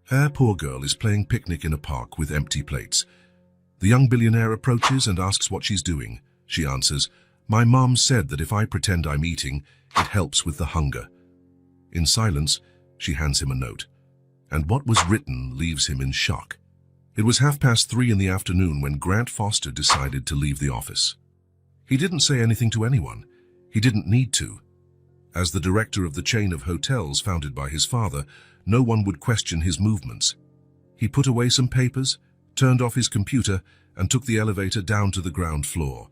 Her poor girl is playing picnic in a park with empty plates. The young billionaire approaches and asks what she's doing. She answers, "My mom said that if I pretend I'm eating, it helps with the hunger." In silence, she hands him a note, and what was written leaves him in shock. It was 3:30 in the afternoon when Grant Foster decided to leave the office. He didn't say anything to anyone. He didn't need to. As the director of the chain of hotels founded by his father, no one would question his movements. He put away some papers, turned off his computer, and took the elevator down to the ground floor.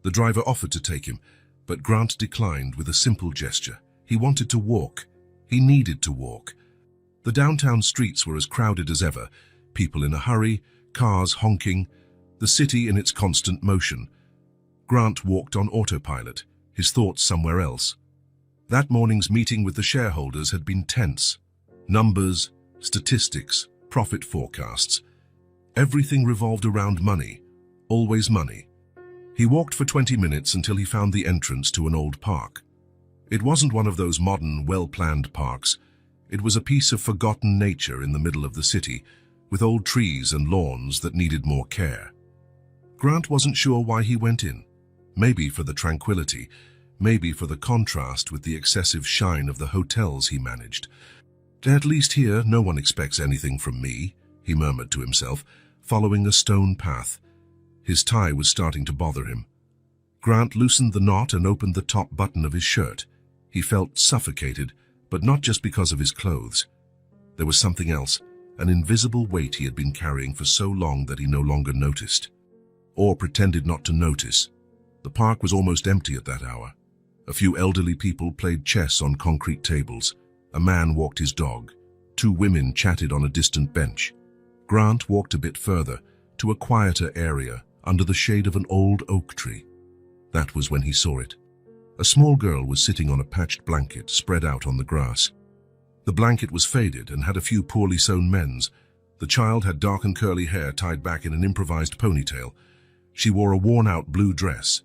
The driver offered to take him, but Grant declined with a simple gesture. He wanted to walk. He needed to walk. The downtown streets were as crowded as ever, people in a hurry, cars honking, the city in its constant motion. Grant walked on autopilot, his thoughts somewhere else. That morning's meeting with the shareholders had been tense. Numbers, statistics, profit forecasts. Everything revolved around money, always money. He walked for 20 minutes until he found the entrance to an old park. It wasn't one of those modern, well-planned parks. It was a piece of forgotten nature in the middle of the city, with old trees and lawns that needed more care. Grant wasn't sure why he went in. Maybe for the tranquility, maybe for the contrast with the excessive shine of the hotels he managed. "At least here, no one expects anything from me," he murmured to himself, following a stone path. His tie was starting to bother him. Grant loosened the knot and opened the top button of his shirt. He felt suffocated, but not just because of his clothes. There was something else, an invisible weight he had been carrying for so long that he no longer noticed. Or pretended not to notice. The park was almost empty at that hour. A few elderly people played chess on concrete tables. A man walked his dog. Two women chatted on a distant bench. Grant walked a bit further, to a quieter area, under the shade of an old oak tree. That was when he saw it. A small girl was sitting on a patched blanket spread out on the grass. The blanket was faded and had a few poorly sewn mends. The child had dark and curly hair tied back in an improvised ponytail. She wore a worn-out blue dress.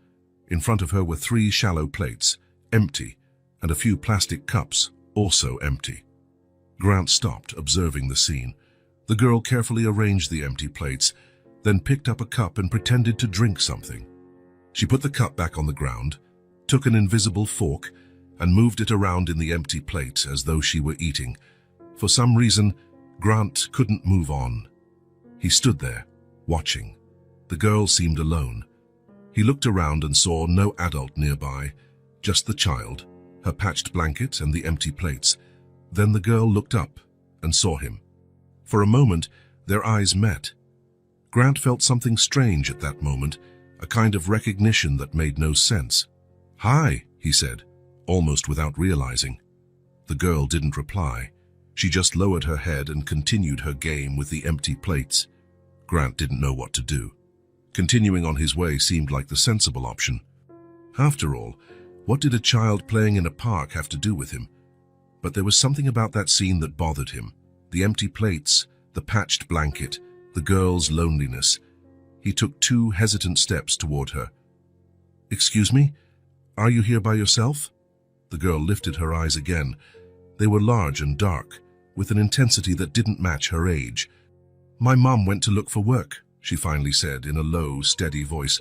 In front of her were 3 shallow plates, empty, and a few plastic cups, also empty. Grant stopped, observing the scene. The girl carefully arranged the empty plates, then picked up a cup and pretended to drink something. She put the cup back on the ground, took an invisible fork, and moved it around in the empty plate as though she were eating. For some reason, Grant couldn't move on. He stood there, watching. The girl seemed alone. He looked around and saw no adult nearby, just the child, her patched blanket and the empty plates. Then the girl looked up and saw him. For a moment, their eyes met. Grant felt something strange at that moment, a kind of recognition that made no sense. "Hi," he said, almost without realizing. The girl didn't reply. She just lowered her head and continued her game with the empty plates. Grant didn't know what to do. Continuing on his way seemed like the sensible option. After all, what did a child playing in a park have to do with him? But there was something about that scene that bothered him. The empty plates, the patched blanket, the girl's loneliness. He took 2 hesitant steps toward her. "Excuse me? Are you here by yourself?" The girl lifted her eyes again. They were large and dark, with an intensity that didn't match her age. "My mom went to look for work," she finally said in a low, steady voice.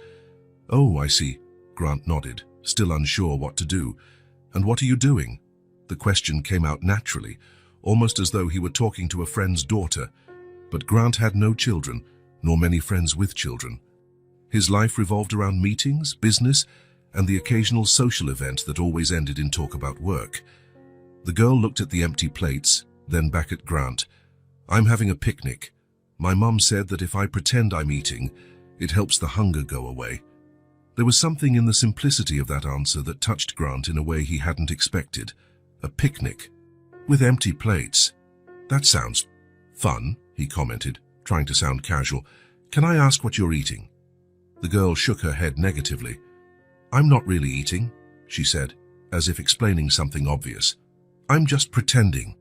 "Oh, I see." Grant nodded, still unsure what to do. "And what are you doing?" The question came out naturally, almost as though he were talking to a friend's daughter. But Grant had no children, nor many friends with children. His life revolved around meetings, business, and the occasional social event that always ended in talk about work. The girl looked at the empty plates, then back at Grant. "I'm having a picnic. My mom said that if I pretend I'm eating, it helps the hunger go away." There was something in the simplicity of that answer that touched Grant in a way he hadn't expected. A picnic, with empty plates. "That sounds fun," he commented, trying to sound casual. "Can I ask what you're eating?" The girl shook her head negatively. "I'm not really eating," she said, as if explaining something obvious. "I'm just pretending."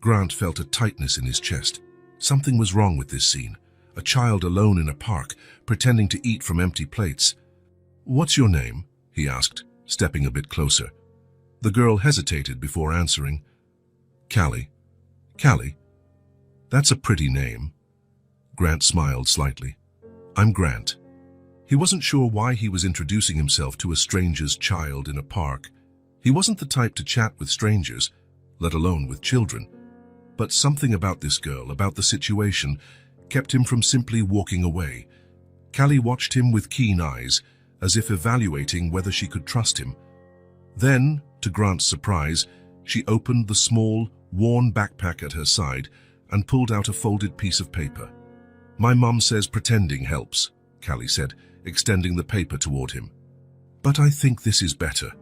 Grant felt a tightness in his chest. Something was wrong with this scene. A child alone in a park, pretending to eat from empty plates. "What's your name?" he asked, stepping a bit closer. The girl hesitated before answering. "Callie." "Callie?" That's a pretty name. Grant smiled slightly. I'm Grant. He wasn't sure why he was introducing himself to a stranger's child in a park. He wasn't the type to chat with strangers, let alone with children. But something about this girl, about the situation, kept him from simply walking away. Callie watched him with keen eyes, as if evaluating whether she could trust him. Then, to Grant's surprise, she opened the small, worn backpack at her side and pulled out a folded piece of paper. My mum says pretending helps, Callie said, extending the paper toward him. But I think this is better.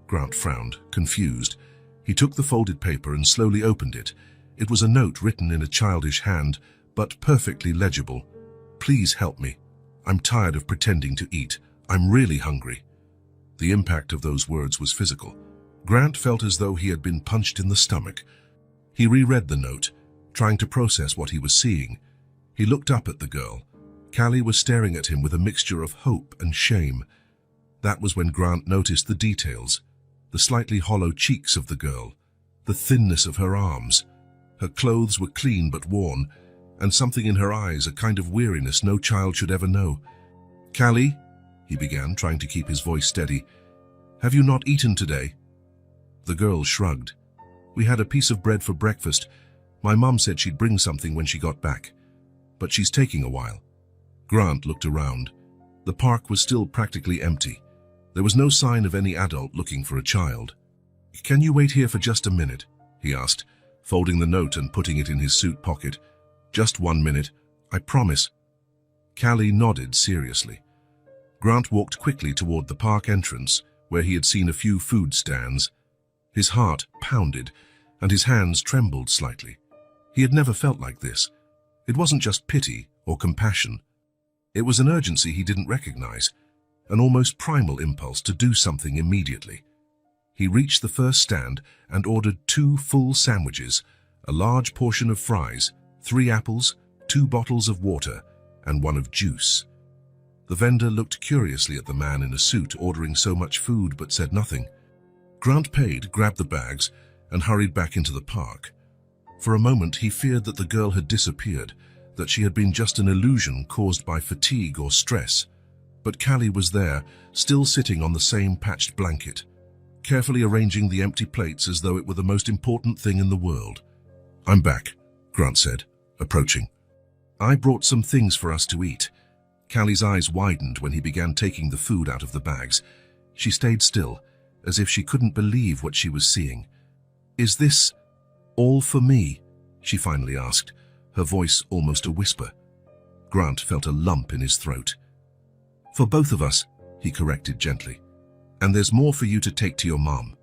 Grant frowned, confused. He took the folded paper and slowly opened it. It was a note written in a childish hand, but perfectly legible. Please help me. I'm tired of pretending to eat. I'm really hungry. The impact of those words was physical. Grant felt as though he had been punched in the stomach. He reread the note, trying to process what he was seeing. He looked up at the girl. Callie was staring at him with a mixture of hope and shame. That was when Grant noticed the details. The slightly hollow cheeks of the girl, the thinness of her arms. Her clothes were clean but worn, and something in her eyes, a kind of weariness no child should ever know. Callie, he began, trying to keep his voice steady, have you not eaten today? The girl shrugged. We had a piece of bread for breakfast. My mum said she'd bring something when she got back. But she's taking a while. Grant looked around. The park was still practically empty. There was no sign of any adult looking for a child. Can you wait here for just a minute? He asked, folding the note and putting it in his suit pocket. Just 1 minute, I promise. Callie nodded seriously. Grant walked quickly toward the park entrance, where he had seen a few food stands. His heart pounded, and his hands trembled slightly. He had never felt like this. It wasn't just pity or compassion. It was an urgency he didn't recognize, an almost primal impulse to do something immediately. He reached the first stand and ordered 2 full sandwiches, a large portion of fries, 3 apples, 2 bottles of water, and 1 of juice. The vendor looked curiously at the man in a suit ordering so much food but said nothing. Grant paid, grabbed the bags, and hurried back into the park. For a moment he feared that the girl had disappeared, that she had been just an illusion caused by fatigue or stress. But Callie was there, still sitting on the same patched blanket, carefully arranging the empty plates as though it were the most important thing in the world. I'm back, Grant said, approaching. I brought some things for us to eat. Callie's eyes widened when he began taking the food out of the bags. She stayed still, as if she couldn't believe what she was seeing. Is this all for me? She finally asked, her voice almost a whisper. Grant felt a lump in his throat. For both of us, he corrected gently. And there's more for you to take to your mom.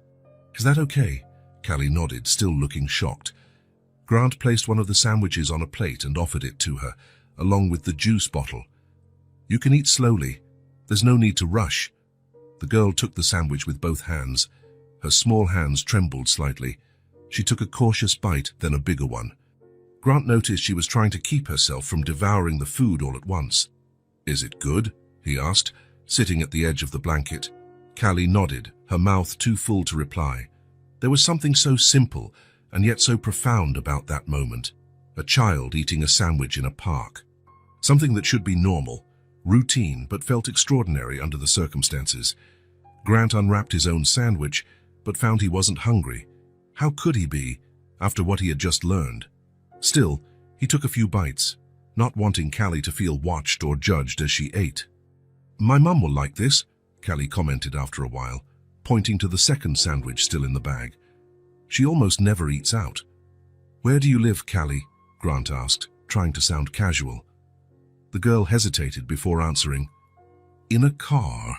Is that okay? Callie nodded, still looking shocked. Grant placed one of the sandwiches on a plate and offered it to her, along with the juice bottle. You can eat slowly. There's no need to rush. The girl took the sandwich with both hands. Her small hands trembled slightly. She took a cautious bite, then a bigger one. Grant noticed she was trying to keep herself from devouring the food all at once. Is it good? He asked, sitting at the edge of the blanket. Callie nodded, her mouth too full to reply. There was something so simple and yet so profound about that moment. A child eating a sandwich in a park. Something that should be normal, routine, but felt extraordinary under the circumstances. Grant unwrapped his own sandwich, but found he wasn't hungry. How could he be, after what he had just learned? Still, he took a few bites, not wanting Callie to feel watched or judged as she ate. My mum will like this, Callie commented after a while, pointing to the second sandwich still in the bag. She almost never eats out. Where do you live, Callie? Grant asked, trying to sound casual. The girl hesitated before answering. In a car.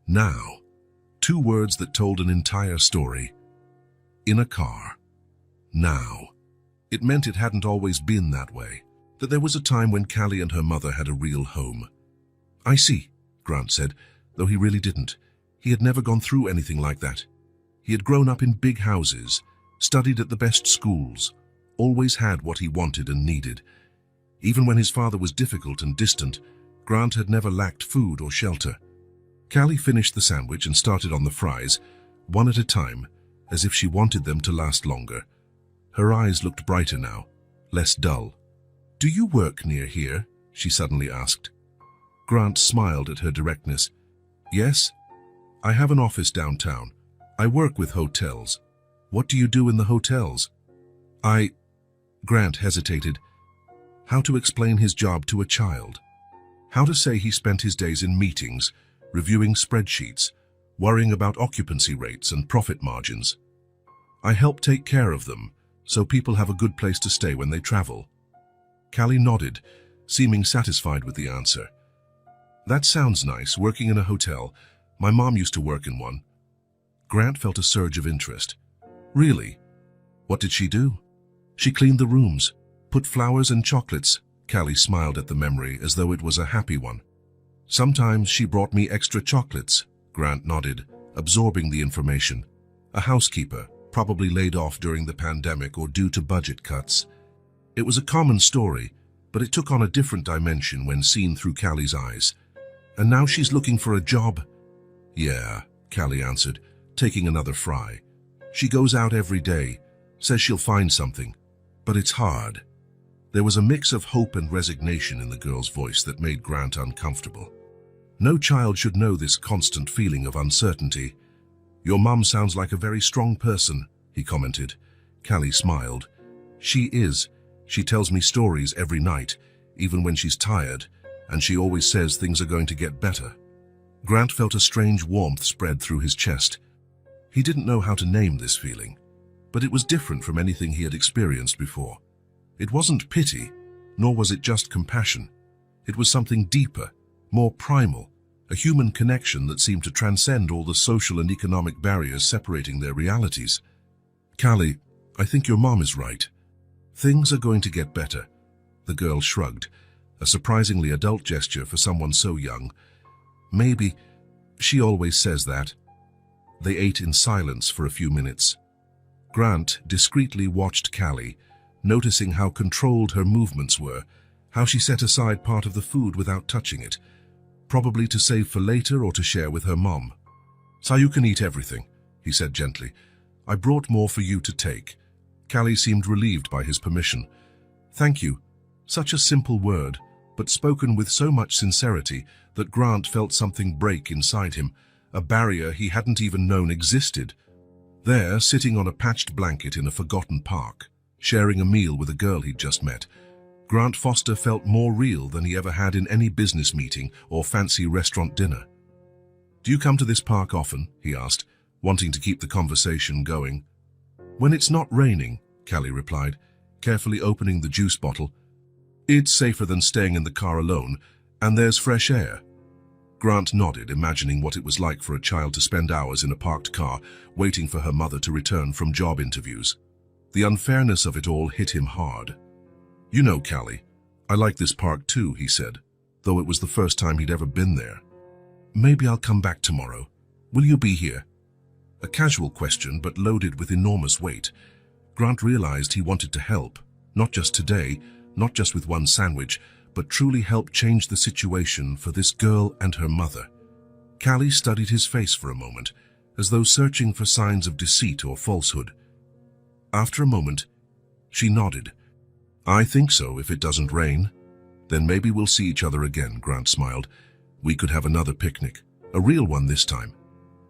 Now. 2 words that told an entire story. In a car. Now. It meant it hadn't always been that way, that there was a time when Callie and her mother had a real home. I see, Grant said, though he really didn't. He had never gone through anything like that. He had grown up in big houses, studied at the best schools, always had what he wanted and needed. Even when his father was difficult and distant, Grant had never lacked food or shelter. Callie finished the sandwich and started on the fries, one at a time, as if she wanted them to last longer. Her eyes looked brighter now, less dull. "Do you work near here?" she suddenly asked. Grant smiled at her directness. "Yes, I have an office downtown. I work with hotels." "What do you do in the hotels?" Grant hesitated. How to explain his job to a child? How to say he spent his days in meetings, reviewing spreadsheets, worrying about occupancy rates and profit margins? "I help take care of them, so people have a good place to stay when they travel." Callie nodded, seeming satisfied with the answer. "That sounds nice, working in a hotel. My mom used to work in one." Grant felt a surge of interest. "Really? What did she do?" "She cleaned the rooms, put flowers and chocolates." Callie smiled at the memory as though it was a happy one. "Sometimes she brought me extra chocolates." Grant nodded, absorbing the information. "A housekeeper, probably laid off during the pandemic or due to budget cuts." It was a common story, but it took on a different dimension when seen through Callie's eyes. "And now she's looking for a job?" "Yeah," Callie answered, taking another fry. "She goes out every day, says she'll find something, but it's hard." There was a mix of hope and resignation in the girl's voice that made Grant uncomfortable. No child should know this constant feeling of uncertainty. "Your mum sounds like a very strong person," he commented. Callie smiled. "She is. She tells me stories every night, even when she's tired, and she always says things are going to get better." Grant felt a strange warmth spread through his chest. He didn't know how to name this feeling, but it was different from anything he had experienced before. It wasn't pity, nor was it just compassion. It was something deeper, more primal, a human connection that seemed to transcend all the social and economic barriers separating their realities. "Callie, I think your mom is right. Things are going to get better." The girl shrugged, a surprisingly adult gesture for someone so young. "Maybe. She always says that." They ate in silence for a few minutes. Grant discreetly watched Callie, noticing how controlled her movements were, how she set aside part of the food without touching it, probably to save for later or to share with her mom. "So you can eat everything," he said gently. "I brought more for you to take." Callie seemed relieved by his permission. "Thank you." Such a simple word, but spoken with so much sincerity that Grant felt something break inside him, a barrier he hadn't even known existed. There, sitting on a patched blanket in a forgotten park, sharing a meal with a girl he'd just met, Grant Foster felt more real than he ever had in any business meeting or fancy restaurant dinner. "Do you come to this park often?" he asked, wanting to keep the conversation going. "When it's not raining," Callie replied, carefully opening the juice bottle. "It's safer than staying in the car alone, and there's fresh air." Grant nodded, imagining what it was like for a child to spend hours in a parked car, waiting for her mother to return from job interviews. The unfairness of it all hit him hard. "You know, Callie, I like this park too," he said, though it was the first time he'd ever been there. "Maybe I'll come back tomorrow. Will you be here?" A casual question, but loaded with enormous weight. Grant realized he wanted to help, not just today, not just with one sandwich, but truly help change the situation for this girl and her mother. Callie studied his face for a moment, as though searching for signs of deceit or falsehood. After a moment, she nodded. "I think so, if it doesn't rain." "Then maybe we'll see each other again," Grant smiled. "We could have another picnic, a real one this time."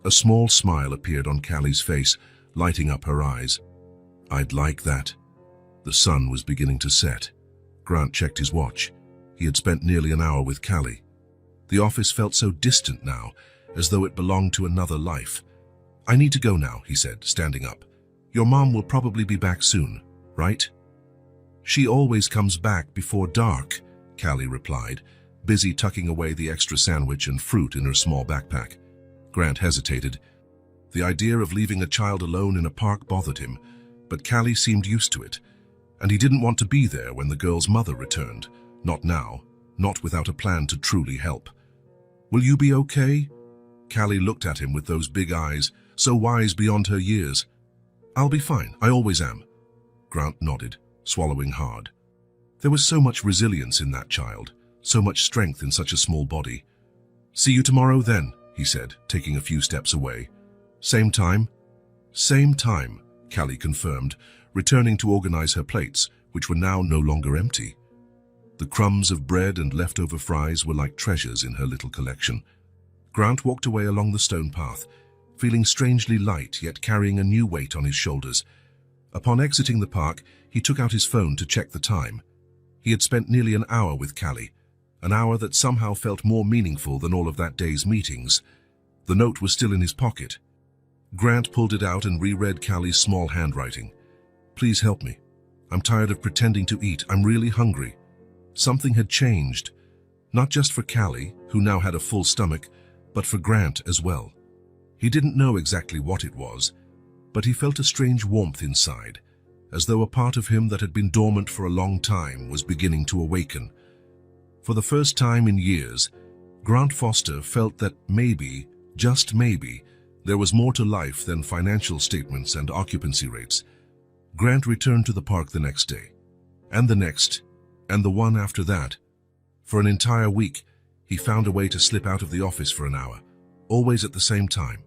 A small smile appeared on Callie's face, lighting up her eyes. "I'd like that." The sun was beginning to set. Grant checked his watch. He had spent nearly an hour with Callie. The office felt so distant now, as though it belonged to another life. "I need to go now," he said, standing up. "Your mom will probably be back soon, right?" "She always comes back before dark," Callie replied, busy tucking away the extra sandwich and fruit in her small backpack. Grant hesitated. The idea of leaving a child alone in a park bothered him, but Callie seemed used to it, and he didn't want to be there when the girl's mother returned. Not now, not without a plan to truly help. "Will you be okay?" Callie looked at him with those big eyes, so wise beyond her years. "I'll be fine, I always am." Grant nodded, swallowing hard. There was so much resilience in that child, so much strength in such a small body. "See you tomorrow then," he said, taking a few steps away. "Same time?" "Same time," Callie confirmed, returning to organize her plates, which were now no longer empty. The crumbs of bread and leftover fries were like treasures in her little collection. Grant walked away along the stone path, feeling strangely light yet carrying a new weight on his shoulders. Upon exiting the park, he took out his phone to check the time. He had spent nearly an hour with Callie, an hour that somehow felt more meaningful than all of that day's meetings. The note was still in his pocket. Grant pulled it out and reread Callie's small handwriting. "Please help me. I'm tired of pretending to eat. I'm really hungry." Something had changed, not just for Callie, who now had a full stomach, but for Grant as well. He didn't know exactly what it was, but he felt a strange warmth inside, as though a part of him that had been dormant for a long time was beginning to awaken. For the first time in years, Grant Foster felt that maybe, just maybe, there was more to life than financial statements and occupancy rates. Grant returned to the park the next day, and the next, and the one after that. For an entire week, he found a way to slip out of the office for an hour, always at the same time.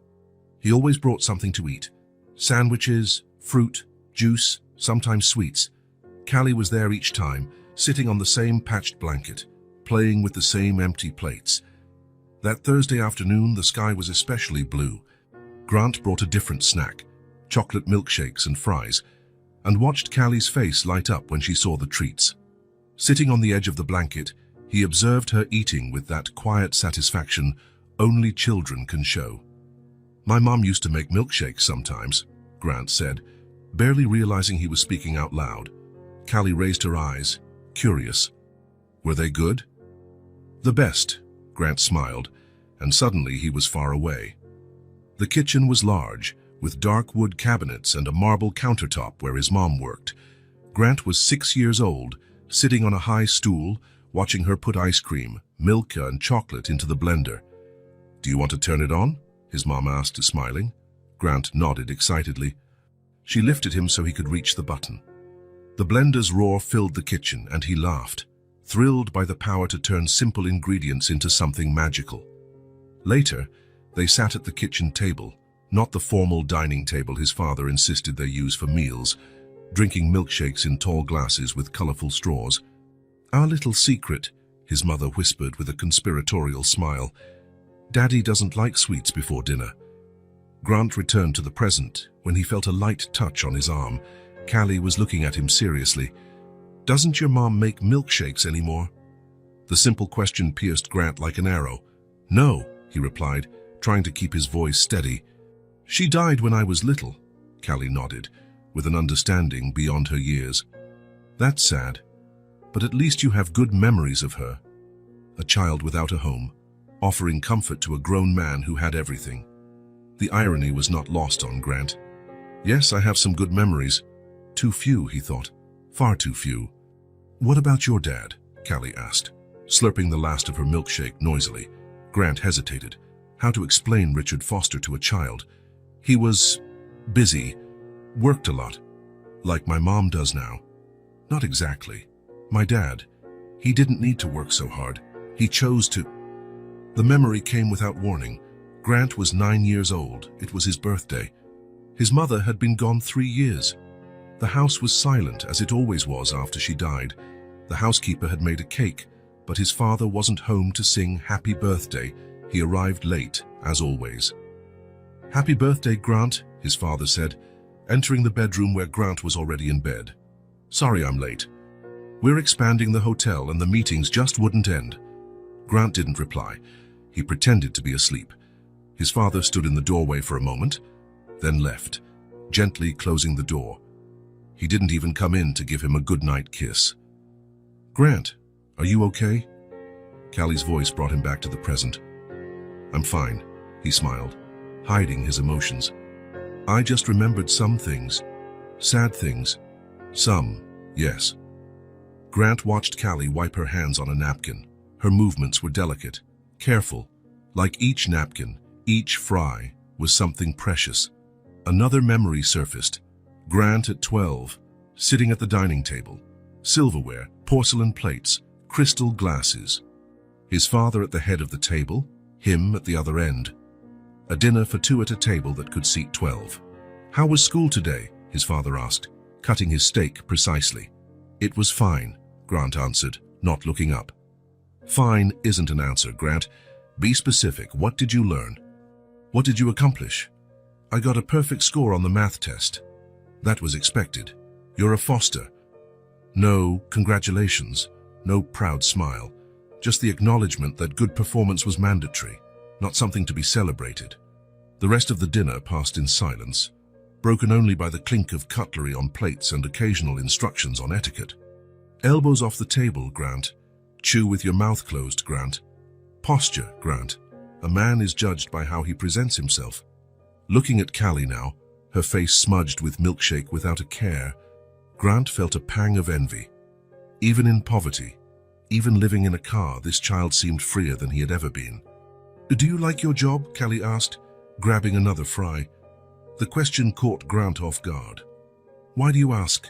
He always brought something to eat. Sandwiches, fruit, juice, sometimes sweets. Callie was there each time, sitting on the same patched blanket, playing with the same empty plates. That Thursday afternoon, the sky was especially blue. Grant brought a different snack, chocolate milkshakes and fries, and watched Callie's face light up when she saw the treats. Sitting on the edge of the blanket, he observed her eating with that quiet satisfaction only children can show. "My mom used to make milkshakes sometimes," Grant said, barely realizing he was speaking out loud. Callie raised her eyes, curious. "Were they good?" "The best," Grant smiled, and suddenly he was far away. The kitchen was large, with dark wood cabinets and a marble countertop where his mom worked. Grant was 6 years old, sitting on a high stool, watching her put ice cream, milk, and chocolate into the blender. "Do you want to turn it on?" his mom asked, smiling. Grant nodded excitedly. She lifted him so he could reach the button. The blender's roar filled the kitchen, and he laughed, thrilled by the power to turn simple ingredients into something magical. Later, they sat at the kitchen table, not the formal dining table his father insisted they use for meals, drinking milkshakes in tall glasses with colorful straws. "Our little secret," his mother whispered with a conspiratorial smile. "Daddy doesn't like sweets before dinner." Grant returned to the present when he felt a light touch on his arm. Callie was looking at him seriously. "Doesn't your mom make milkshakes anymore?" The simple question pierced Grant like an arrow. "No," he replied, trying to keep his voice steady. "She died when I was little," Callie nodded, with an understanding beyond her years. "That's sad, but at least you have good memories of her." A child without a home, offering comfort to a grown man who had everything. The irony was not lost on Grant. "Yes, I have some good memories. Too few," he thought. "Far too few." "What about your dad?" Callie asked, slurping the last of her milkshake noisily. Grant hesitated. How to explain Richard Foster to a child? "He was busy, worked a lot, like my mom does now." "Not exactly. My dad, he didn't need to work so hard. He chose to." The memory came without warning. Grant was 9 years old. It was his birthday. His mother had been gone 3 years. The house was silent, as it always was after she died. The housekeeper had made a cake, but his father wasn't home to sing happy birthday. He arrived late, as always. "Happy birthday, Grant," his father said, entering the bedroom where Grant was already in bed. "Sorry I'm late. We're expanding the hotel and the meetings just wouldn't end." Grant didn't reply. He pretended to be asleep. His father stood in the doorway for a moment, then left, gently closing the door. He didn't even come in to give him a goodnight kiss. "Grant, are you okay?" Callie's voice brought him back to the present. "I'm fine," he smiled, hiding his emotions. "I just remembered some things. Sad things. Some, yes." Grant watched Callie wipe her hands on a napkin. Her movements were delicate, careful. Like each napkin, each fry was something precious. Another memory surfaced. Grant at 12, sitting at the dining table. Silverware, porcelain plates, crystal glasses. His father at the head of the table, him at the other end. A dinner for two at a table that could seat 12. "How was school today?" his father asked, cutting his steak precisely. It was fine, Grant answered, not looking up. Fine isn't an answer, Grant. Be specific. What did you learn? What did you accomplish? I got a perfect score on the math test. That was expected. You're a Foster. No congratulations, no proud smile. Just the acknowledgement that good performance was mandatory, not something to be celebrated. The rest of the dinner passed in silence, broken only by the clink of cutlery on plates and occasional instructions on etiquette. Elbows off the table, Grant. Chew with your mouth closed, Grant. Posture, Grant. A man is judged by how he presents himself. Looking at Callie now, her face smudged with milkshake without a care, Grant felt a pang of envy. Even in poverty, even living in a car, this child seemed freer than he had ever been. Do you like your job? Callie asked, grabbing another fry. The question caught Grant off guard. Why do you ask?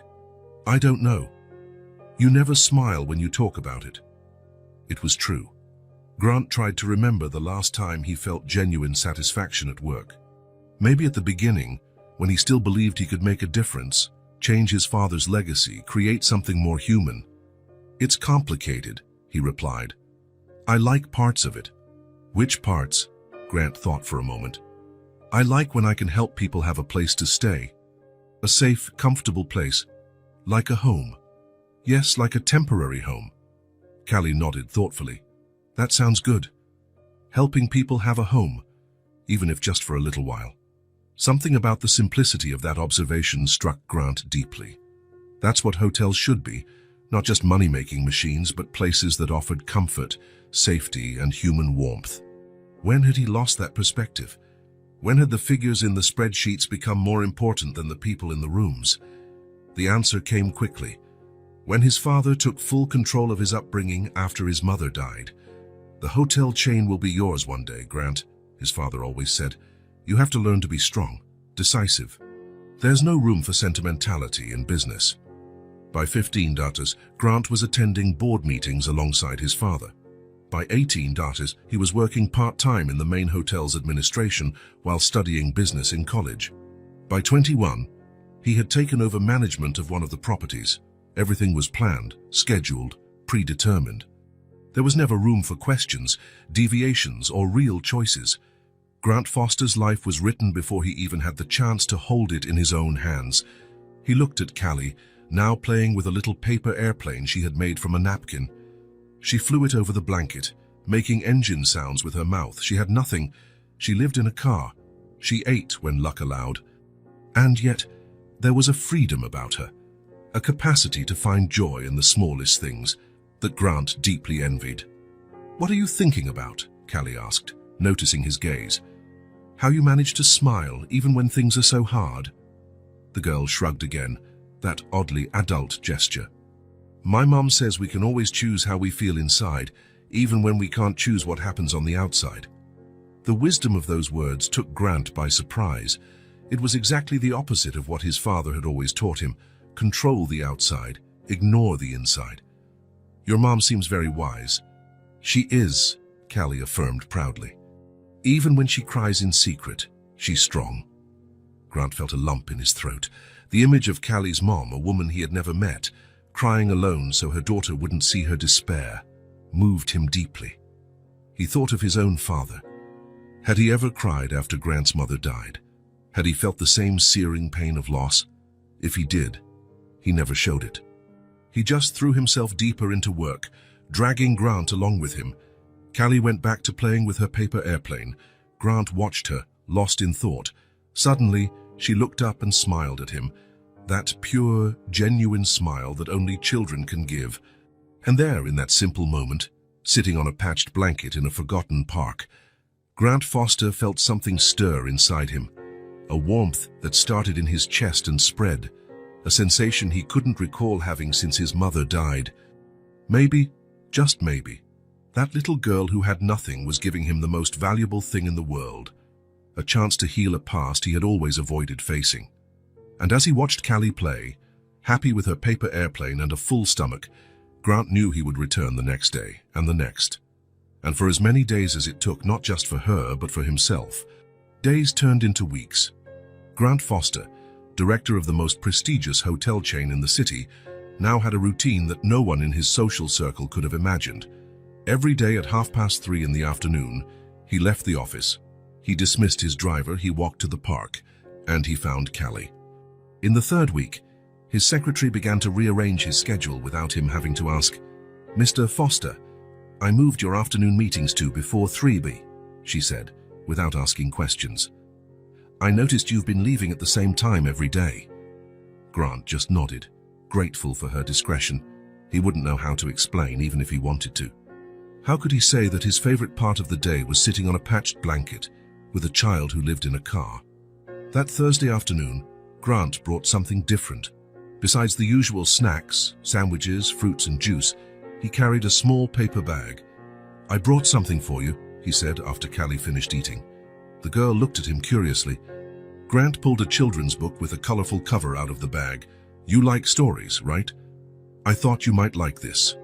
I don't know. You never smile when you talk about it. It was true. Grant tried to remember the last time he felt genuine satisfaction at work. Maybe at the beginning, when he still believed he could make a difference, change his father's legacy, create something more human. It's complicated, he replied. I like parts of it. Which parts? Grant thought for a moment. I like when I can help people have a place to stay. A safe, comfortable place. Like a home. Yes, like a temporary home. Callie nodded thoughtfully. That sounds good. Helping people have a home, even if just for a little while. Something about the simplicity of that observation struck Grant deeply. That's what hotels should be, not just money-making machines, but places that offered comfort, safety, and human warmth. When had he lost that perspective? When had the figures in the spreadsheets become more important than the people in the rooms? The answer came quickly. When his father took full control of his upbringing after his mother died. The hotel chain will be yours one day, Grant, his father always said. You have to learn to be strong, decisive. There's no room for sentimentality in business. By 15, Grant was attending board meetings alongside his father. By 18, he was working part-time in the main hotel's administration while studying business in college. By 21, he had taken over management of one of the properties. Everything was planned, scheduled, predetermined. There was never room for questions, deviations, or real choices. Grant Foster's life was written before he even had the chance to hold it in his own hands. He looked at Callie, now playing with a little paper airplane she had made from a napkin. She flew it over the blanket, making engine sounds with her mouth. She had nothing. She lived in a car. She ate when luck allowed. And yet, there was a freedom about her, a capacity to find joy in the smallest things that Grant deeply envied. What are you thinking about? Callie asked, noticing his gaze. How you manage to smile even when things are so hard? The girl shrugged again, that oddly adult gesture. My mom says we can always choose how we feel inside, even when we can't choose what happens on the outside. The wisdom of those words took Grant by surprise. It was exactly the opposite of what his father had always taught him. Control the outside, ignore the inside. Your mom seems very wise. She is, Callie affirmed proudly. Even when she cries in secret, she's strong. Grant felt a lump in his throat. The image of Callie's mom, a woman he had never met, crying alone so her daughter wouldn't see her despair, moved him deeply. He thought of his own father. Had he ever cried after Grant's mother died? Had he felt the same searing pain of loss? If he did, he never showed it. He just threw himself deeper into work, dragging Grant along with him. Callie went back to playing with her paper airplane. Grant watched her, lost in thought. Suddenly, she looked up and smiled at him, that pure, genuine smile that only children can give. And there, in that simple moment, sitting on a patched blanket in a forgotten park, Grant Foster felt something stir inside him, a warmth that started in his chest and spread, a sensation he couldn't recall having since his mother died. Maybe, just maybe, that little girl who had nothing was giving him the most valuable thing in the world, a chance to heal a past he had always avoided facing. And as he watched Callie play, happy with her paper airplane and a full stomach, Grant knew he would return the next day and the next. And for as many days as it took, not just for her, but for himself, days turned into weeks. Grant Foster, director of the most prestigious hotel chain in the city, now had a routine that no one in his social circle could have imagined. Every day at 3:30 in the afternoon, he left the office. He dismissed his driver, he walked to the park, and he found Callie. In the third week, his secretary began to rearrange his schedule without him having to ask, "Mr. Foster, I moved your afternoon meetings to before 3 p.m," she said, without asking questions. "I noticed you've been leaving at the same time every day." Grant just nodded, grateful for her discretion. He wouldn't know how to explain, even if he wanted to. How could he say that his favorite part of the day was sitting on a patched blanket with a child who lived in a car? That Thursday afternoon, Grant brought something different. Besides the usual snacks, sandwiches, fruits and juice, he carried a small paper bag. "I brought something for you," he said after Callie finished eating. The girl looked at him curiously. Grant pulled a children's book with a colorful cover out of the bag. "You like stories, right? I thought you might like this."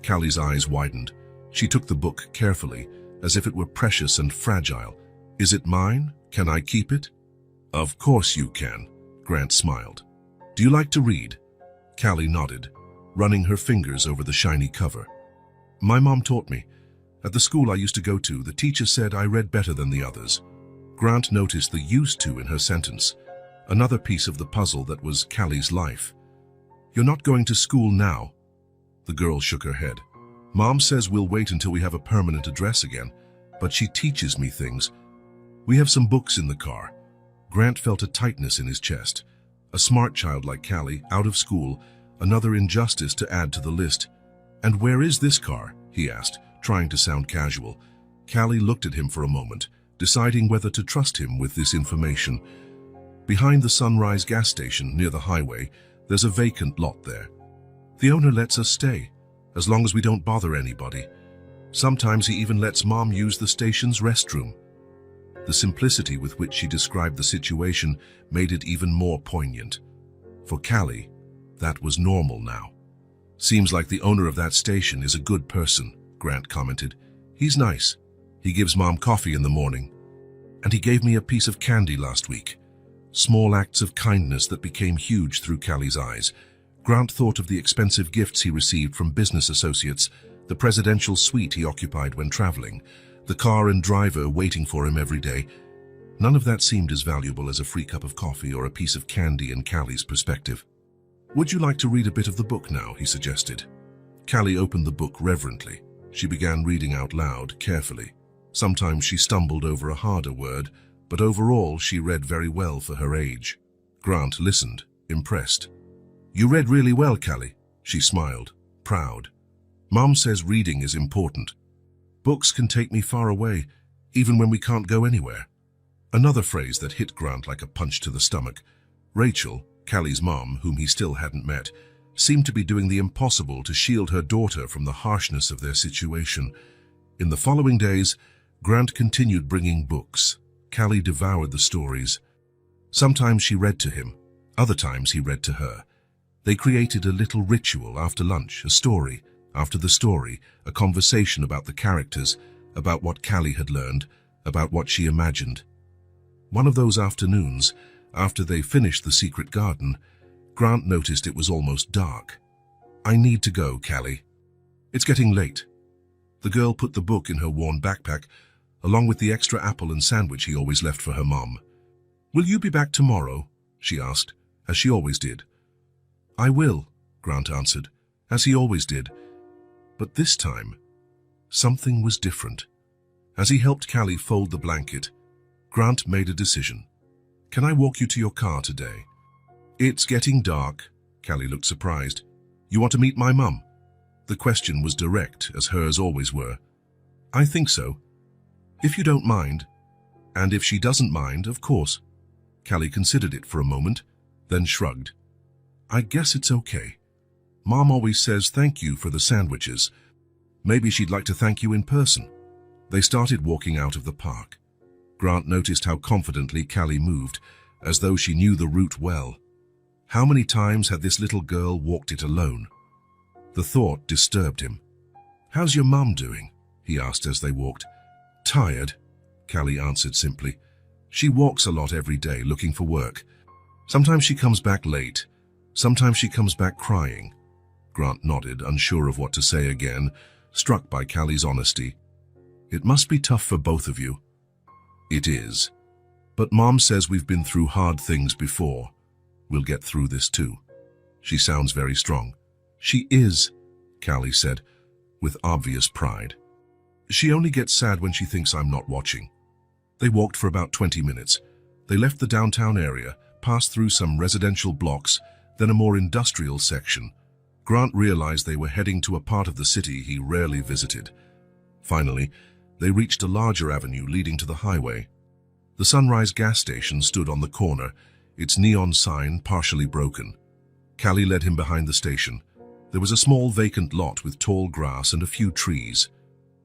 Callie's eyes widened. She took the book carefully, as if it were precious and fragile. "Is it mine? Can I keep it?" "Of course you can," Grant smiled. "Do you like to read?" Callie nodded, running her fingers over the shiny cover. "My mom taught me. At the school I used to go to, the teacher said I read better than the others." Grant noticed the "used to" in her sentence, another piece of the puzzle that was Callie's life. "You're not going to school now?" The girl shook her head. "Mom says we'll wait until we have a permanent address again, but she teaches me things. We have some books in the car." Grant felt a tightness in his chest. A smart child like Callie, out of school, another injustice to add to the list. "And where is this car?" he asked, trying to sound casual. Callie looked at him for a moment, deciding whether to trust him with this information. "Behind the Sunrise gas station near the highway, there's a vacant lot there. The owner lets us stay, as long as we don't bother anybody. Sometimes he even lets Mom use the station's restroom." The simplicity with which she described the situation made it even more poignant. For Callie, that was normal now. "Seems like the owner of that station is a good person," Grant commented. "He's nice. He gives Mom coffee in the morning. And he gave me a piece of candy last week." Small acts of kindness that became huge through Callie's eyes. Grant thought of the expensive gifts he received from business associates, the presidential suite he occupied when traveling, the car and driver waiting for him every day. None of that seemed as valuable as a free cup of coffee or a piece of candy in Callie's perspective. "Would you like to read a bit of the book now?" he suggested. Callie opened the book reverently. She began reading out loud, carefully. Sometimes she stumbled over a harder word, but overall she read very well for her age. Grant listened, impressed. "You read really well, Callie," she smiled, proud. "Mom says reading is important. Books can take me far away, even when we can't go anywhere." Another phrase that hit Grant like a punch to the stomach. Rachel, Callie's mom, whom he still hadn't met, seemed to be doing the impossible to shield her daughter from the harshness of their situation. In the following days, Grant continued bringing books. Callie devoured the stories. Sometimes she read to him, other times he read to her. They created a little ritual after lunch, a story, after the story, a conversation about the characters, about what Callie had learned, about what she imagined. One of those afternoons, after they finished The Secret Garden, Grant noticed it was almost dark. "I need to go, Callie. It's getting late." The girl put the book in her worn backpack, along with the extra apple and sandwich he always left for her mom. "Will you be back tomorrow?" she asked, as she always did. "I will," Grant answered, as he always did. But this time, something was different. As he helped Callie fold the blanket, Grant made a decision. "Can I walk you to your car today?" "It's getting dark." Callie looked surprised. "You want to meet my mum?" The question was direct, as hers always were. "I think so. If you don't mind." "And if she doesn't mind, of course." Callie considered it for a moment, then shrugged. "I guess it's okay. Mom always says thank you for the sandwiches. Maybe she'd like to thank you in person." They started walking out of the park. Grant noticed how confidently Callie moved, as though she knew the route well. How many times had this little girl walked it alone? The thought disturbed him. "How's your mum doing?" he asked as they walked. "Tired," Callie answered simply. "She walks a lot every day looking for work. Sometimes she comes back late. Sometimes she comes back crying. Grant nodded, unsure of what to say again, struck by Callie's honesty. It must be tough for both of you. It is. But Mom says we've been through hard things before. We'll get through this too. She sounds very strong. She is, Callie said, with obvious pride. She only gets sad when she thinks I'm not watching. They walked for about 20 minutes. They left the downtown area, passed through some residential blocks, then a more industrial section. Grant realized they were heading to a part of the city he rarely visited. Finally, they reached a larger avenue leading to the highway. The Sunrise gas station stood on the corner, its neon sign partially broken. Callie led him behind the station. There was a small vacant lot with tall grass and a few trees.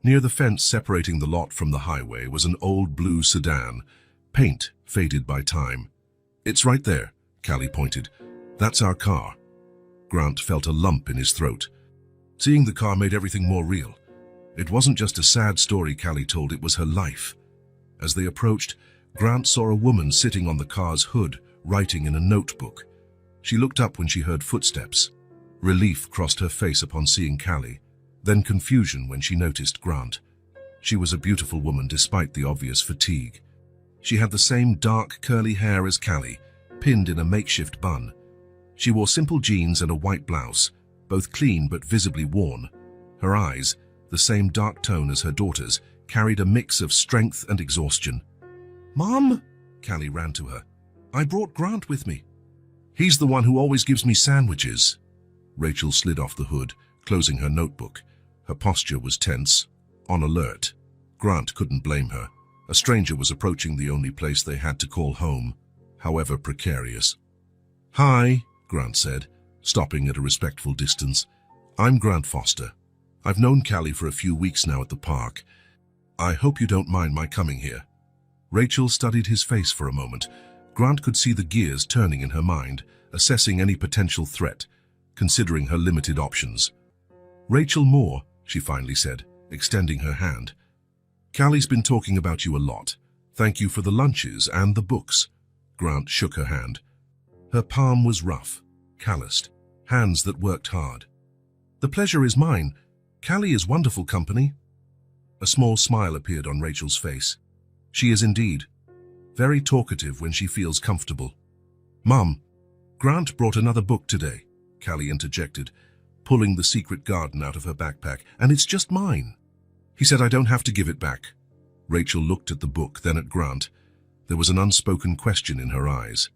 Near the fence separating the lot from the highway was an old blue sedan, paint faded by time. It's right there, Callie pointed. That's our car. Grant felt a lump in his throat. Seeing the car made everything more real. It wasn't just a sad story Callie told, it was her life. As they approached, Grant saw a woman sitting on the car's hood, writing in a notebook. She looked up when she heard footsteps. Relief crossed her face upon seeing Callie, then confusion when she noticed Grant. She was a beautiful woman despite the obvious fatigue. She had the same dark curly hair as Callie, pinned in a makeshift bun. She wore simple jeans and a white blouse, both clean but visibly worn. Her eyes, the same dark tone as her daughter's, carried a mix of strength and exhaustion. "Mom!" Callie ran to her. "I brought Grant with me." "He's the one who always gives me sandwiches." Rachel slid off the hood, closing her notebook. Her posture was tense, on alert. Grant couldn't blame her. A stranger was approaching the only place they had to call home, however precarious. "Hi," Grant said, stopping at a respectful distance. "I'm Grant Foster. I've known Callie for a few weeks now at the park. I hope you don't mind my coming here." Rachel studied his face for a moment. Grant could see the gears turning in her mind, assessing any potential threat, considering her limited options. "Rachel Moore," she finally said, extending her hand. "Callie's been talking about you a lot. Thank you for the lunches and the books." Grant shook her hand. Her palm was rough, calloused, hands that worked hard. "The pleasure is mine. Callie is wonderful company." A small smile appeared on Rachel's face. She is indeed. Very talkative when she feels comfortable. "Mom, Grant brought another book today," Callie interjected, pulling The Secret Garden out of her backpack, "and it's just mine. He said I don't have to give it back." Rachel looked at the book, then at Grant. There was an unspoken question in her eyes.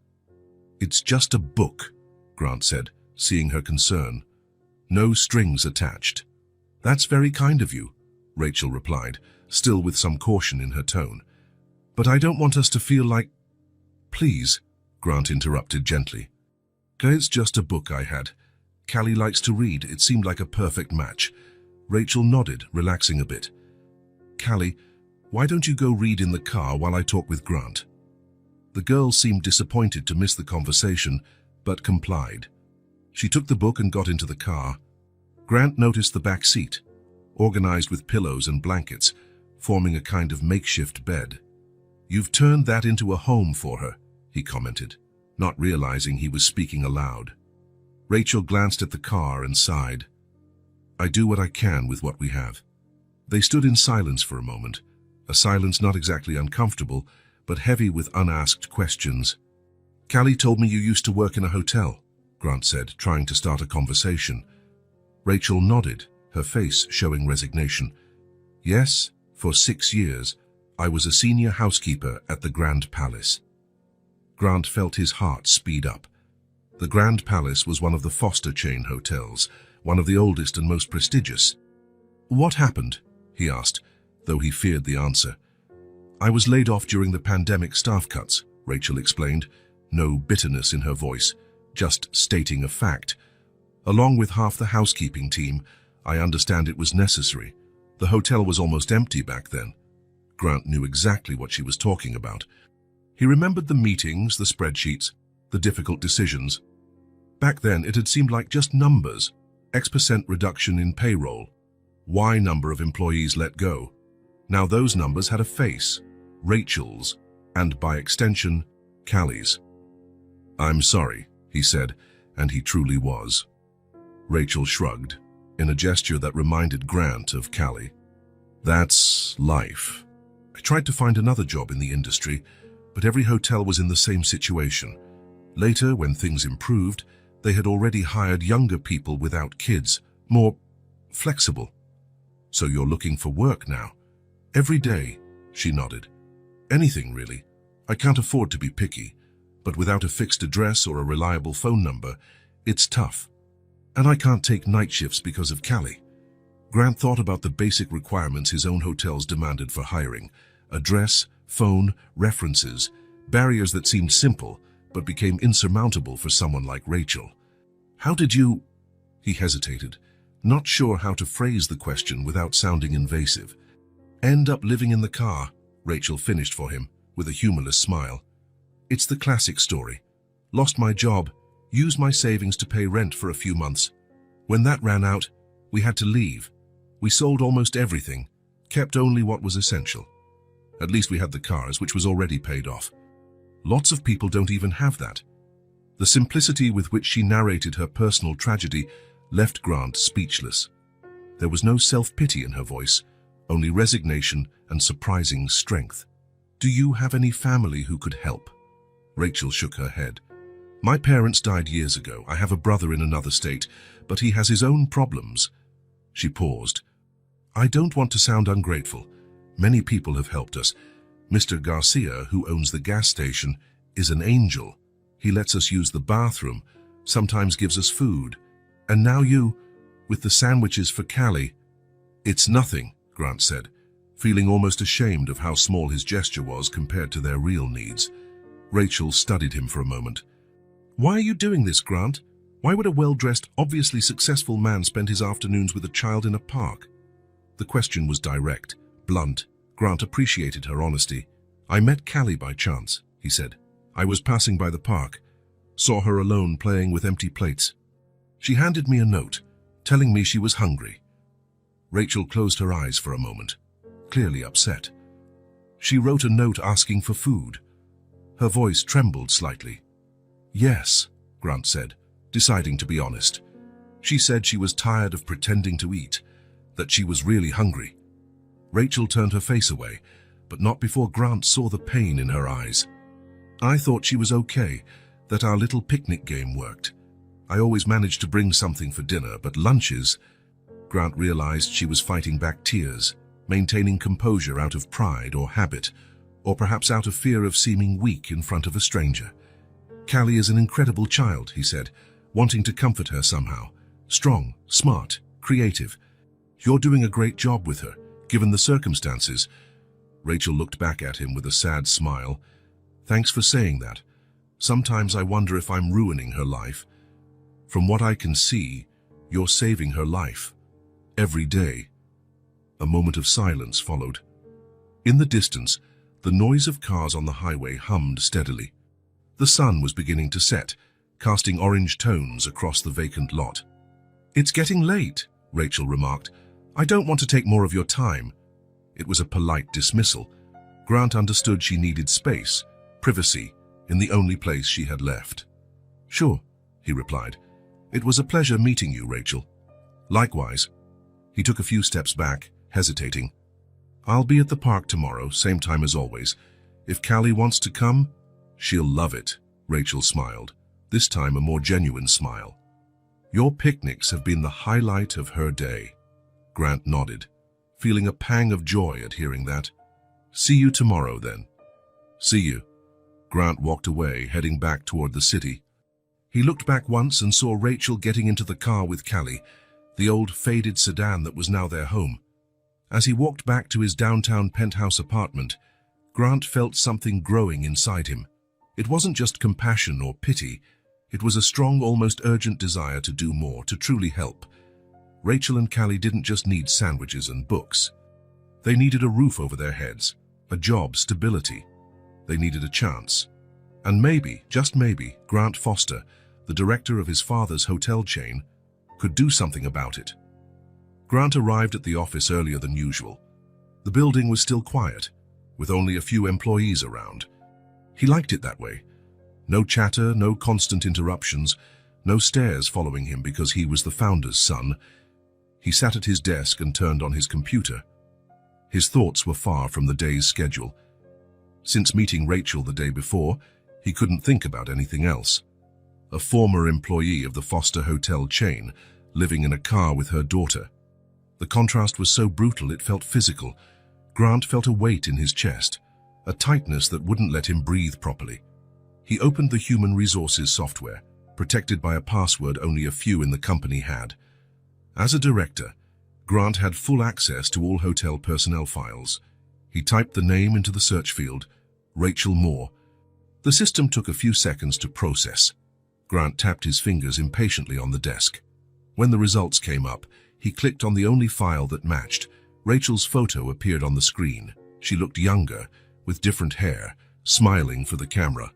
"It's just a book," Grant said, seeing her concern. "No strings attached." "That's very kind of you," Rachel replied, still with some caution in her tone. "But I don't want us to feel like—" "Please," Grant interrupted gently. "It's just a book I had. Callie likes to read. It seemed like a perfect match." Rachel nodded, relaxing a bit. "Callie, why don't you go read in the car while I talk with Grant?" The girl seemed disappointed to miss the conversation, but complied. She took the book and got into the car. Grant noticed the back seat, organized with pillows and blankets, forming a kind of makeshift bed. "You've turned that into a home for her," he commented, not realizing he was speaking aloud. Rachel glanced at the car and sighed. "I do what I can with what we have." They stood in silence for a moment, a silence not exactly uncomfortable, but heavy with unasked questions. "Callie told me you used to work in a hotel," Grant said, trying to start a conversation. Rachel nodded, her face showing resignation. "Yes, for 6 years. I was a senior housekeeper at the Grand Palace." Grant felt his heart speed up. The Grand Palace was one of the Foster chain hotels, one of the oldest and most prestigious. "What happened?" he asked, though he feared the answer. "I was laid off during the pandemic staff cuts," Rachel explained, no bitterness in her voice, just stating a fact. "Along with half the housekeeping team, I understand it was necessary. The hotel was almost empty back then." Grant knew exactly what she was talking about. He remembered the meetings, the spreadsheets, the difficult decisions. Back then, it had seemed like just numbers. X% reduction in payroll. Y number of employees let go. Now those numbers had a face, Rachel's, and by extension, Callie's. "I'm sorry," he said, and he truly was. Rachel shrugged, in a gesture that reminded Grant of Callie. That's life. I tried to find another job in the industry, but every hotel was in the same situation. Later, when things improved, they had already hired younger people without kids, more flexible. So you're looking for work now? Every day, she nodded. Anything, really. I can't afford to be picky, but without a fixed address or a reliable phone number, it's tough. And I can't take night shifts because of Callie. Grant thought about the basic requirements his own hotels demanded for hiring: address, phone, references, barriers that seemed simple but became insurmountable for someone like Rachel. How did you... He hesitated, not sure how to phrase the question without sounding invasive. End up living in the car, Rachel finished for him, with a humorless smile. It's the classic story. Lost my job, used my savings to pay rent for a few months. When that ran out, we had to leave. We sold almost everything, kept only what was essential. At least we had the cars, which was already paid off. Lots of people don't even have that. The simplicity with which she narrated her personal tragedy left Grant speechless. There was no self-pity in her voice, only resignation and surprising strength. Do you have any family who could help? Rachel shook her head. My parents died years ago. I have a brother in another state, but he has his own problems. She paused. I don't want to sound ungrateful. Many people have helped us. Mr. Garcia, who owns the gas station, is an angel. He lets us use the bathroom, sometimes gives us food. And now you, with the sandwiches for Callie. It's nothing, Grant said, feeling almost ashamed of how small his gesture was compared to their real needs. Rachel studied him for a moment. Why are you doing this, Grant? Why would a well-dressed, obviously successful man spend his afternoons with a child in a park? The question was direct, blunt. Grant appreciated her honesty. I met Callie by chance, he said. I was passing by the park, saw her alone playing with empty plates. She handed me a note, telling me she was hungry. Rachel closed her eyes for a moment, clearly upset. She wrote a note asking for food. Her voice trembled slightly. Yes, Grant said, deciding to be honest. She said she was tired of pretending to eat, that she was really hungry. Rachel turned her face away, but not before Grant saw the pain in her eyes. I thought she was okay, that our little picnic game worked. I always managed to bring something for dinner, but lunches... Grant realized she was fighting back tears, maintaining composure out of pride or habit, or perhaps out of fear of seeming weak in front of a stranger. Callie is an incredible child, he said, wanting to comfort her somehow. Strong, smart, creative. You're doing a great job with her, given the circumstances. Rachel looked back at him with a sad smile. Thanks for saying that. Sometimes I wonder if I'm ruining her life. From what I can see, you're saving her life. Every day. A moment of silence followed. In the distance, the noise of cars on the highway hummed steadily. The sun was beginning to set, casting orange tones across the vacant lot. It's getting late, Rachel remarked. I don't want to take more of your time. It was a polite dismissal. Grant understood she needed space, privacy, in the only place she had left. Sure, he replied. It was a pleasure meeting you, Rachel. Likewise. He took a few steps back, hesitating. I'll be at the park tomorrow, same time as always. If Callie wants to come, she'll love it, Rachel smiled, this time a more genuine smile. Your picnics have been the highlight of her day. Grant nodded, feeling a pang of joy at hearing that. See you tomorrow, then. See you. Grant walked away, heading back toward the city. He looked back once and saw Rachel getting into the car with Callie, the old faded sedan that was now their home. As he walked back to his downtown penthouse apartment, Grant felt something growing inside him. It wasn't just compassion or pity. It was a strong, almost urgent desire to do more, to truly help. Rachel and Callie didn't just need sandwiches and books. They needed a roof over their heads, a job, stability. They needed a chance. And maybe, just maybe, Grant Foster, the director of his father's hotel chain, could do something about it. Grant arrived at the office earlier than usual. The building was still quiet, with only a few employees around. He liked it that way. No chatter, no constant interruptions, No stairs following him because he was the founder's son. He sat at his desk and turned on his computer. His thoughts were far from the day's schedule. Since meeting Rachel the day before, he couldn't think about anything else. A former employee of the Foster hotel chain, living in a car with her daughter. The contrast was so brutal it felt physical. Grant felt a weight in his chest, a tightness that wouldn't let him breathe properly. He opened the human resources software, protected by a password only a few in the company had. As a director, Grant had full access to all hotel personnel files. He typed the name into the search field, Rachel Moore. The system took a few seconds to process. Grant tapped his fingers impatiently on the desk. When the results came up, he clicked on the only file that matched. Rachel's photo appeared on the screen. She looked younger, with different hair, smiling for the camera.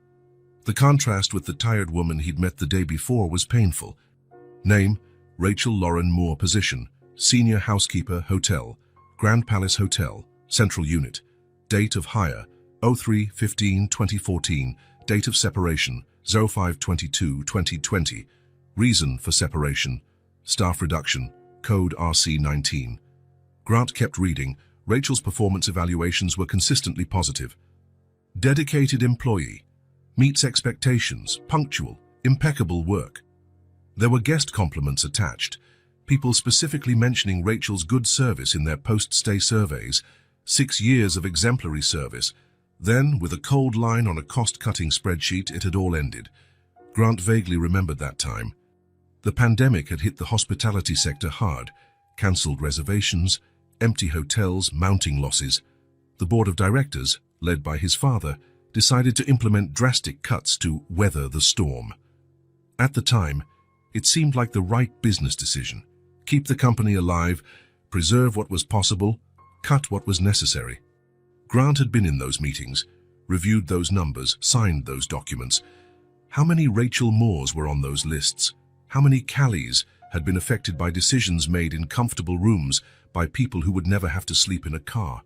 The contrast with the tired woman he'd met the day before was painful. Name, Rachel Lauren Moore. Position, Senior Housekeeper, Hotel, Grand Palace Hotel, Central Unit. Date of hire, 03/15/2014. Date of separation, 05/22/2020. Reason for separation, staff reduction, code RC19. Grant kept reading. Rachel's performance evaluations were consistently positive. Dedicated employee, meets expectations, punctual, impeccable work. There were guest compliments attached, people specifically mentioning Rachel's good service in their post-stay surveys, 6 years of exemplary service. Then, with a cold line on a cost-cutting spreadsheet, it had all ended. Grant vaguely remembered that time. The pandemic had hit the hospitality sector hard, cancelled reservations, empty hotels, mounting losses. The board of directors, led by his father, decided to implement drastic cuts to weather the storm. At the time, it seemed like the right business decision. Keep the company alive, preserve what was possible, cut what was necessary. Grant had been in those meetings, reviewed those numbers, signed those documents. How many Rachel Moores were on those lists? How many Callies had been affected by decisions made in comfortable rooms by people who would never have to sleep in a car?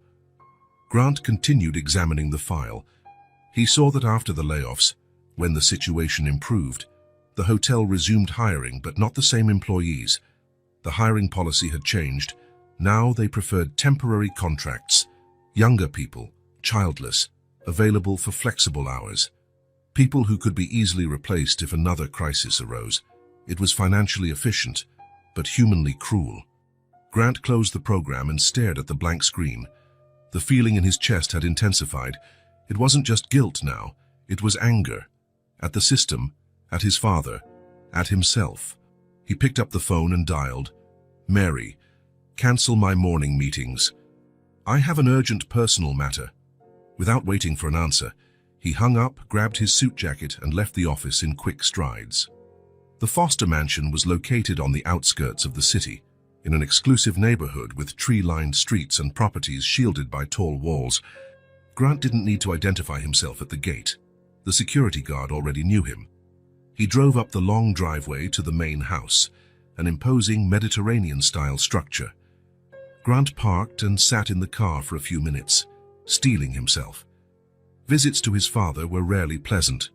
Grant continued examining the file. He saw that after the layoffs, when the situation improved, the hotel resumed hiring, but not the same employees. The hiring policy had changed. Now they preferred temporary contracts, younger people, childless, available for flexible hours. People who could be easily replaced if another crisis arose. It was financially efficient, but humanly cruel. Grant closed the program and stared at the blank screen. The feeling in his chest had intensified. It wasn't just guilt now, it was anger. At the system, at his father, at himself. He picked up the phone and dialed. Mary, cancel my morning meetings. I have an urgent personal matter. Without waiting for an answer, he hung up, grabbed his suit jacket and left the office in quick strides. The Foster mansion was located on the outskirts of the city, in an exclusive neighborhood with tree-lined streets and properties shielded by tall walls. Grant didn't need to identify himself at the gate. The security guard already knew him. He drove up the long driveway to the main house, an imposing Mediterranean-style structure. Grant parked and sat in the car for a few minutes, steeling himself. Visits to his father were rarely pleasant.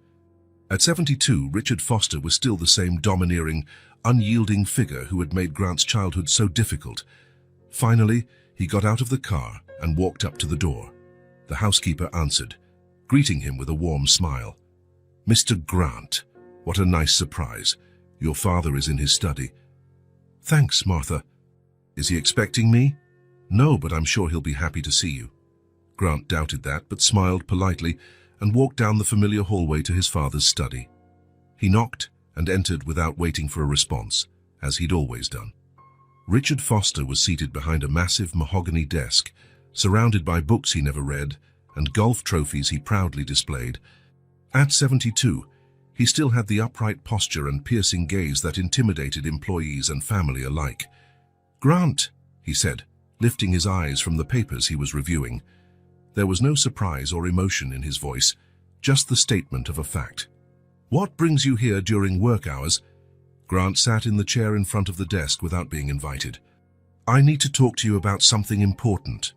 At 72, Richard Foster was still the same domineering, unyielding figure who had made Grant's childhood so difficult. Finally, he got out of the car and walked up to the door. The housekeeper answered, greeting him with a warm smile. "Mr. Grant, what a nice surprise. Your father is in his study." "Thanks, Martha." "Is he expecting me?" "No, but I'm sure he'll be happy to see you." Grant doubted that, but smiled politely and walked down the familiar hallway to his father's study. He knocked and entered without waiting for a response, as he'd always done. Richard Foster was seated behind a massive mahogany desk, surrounded by books he never read and golf trophies he proudly displayed. At 72, he still had the upright posture and piercing gaze that intimidated employees and family alike. "Grant," he said, lifting his eyes from the papers he was reviewing. There was no surprise or emotion in his voice, just the statement of a fact. "What brings you here during work hours?" Grant sat in the chair in front of the desk without being invited. "I need to talk to you about something important."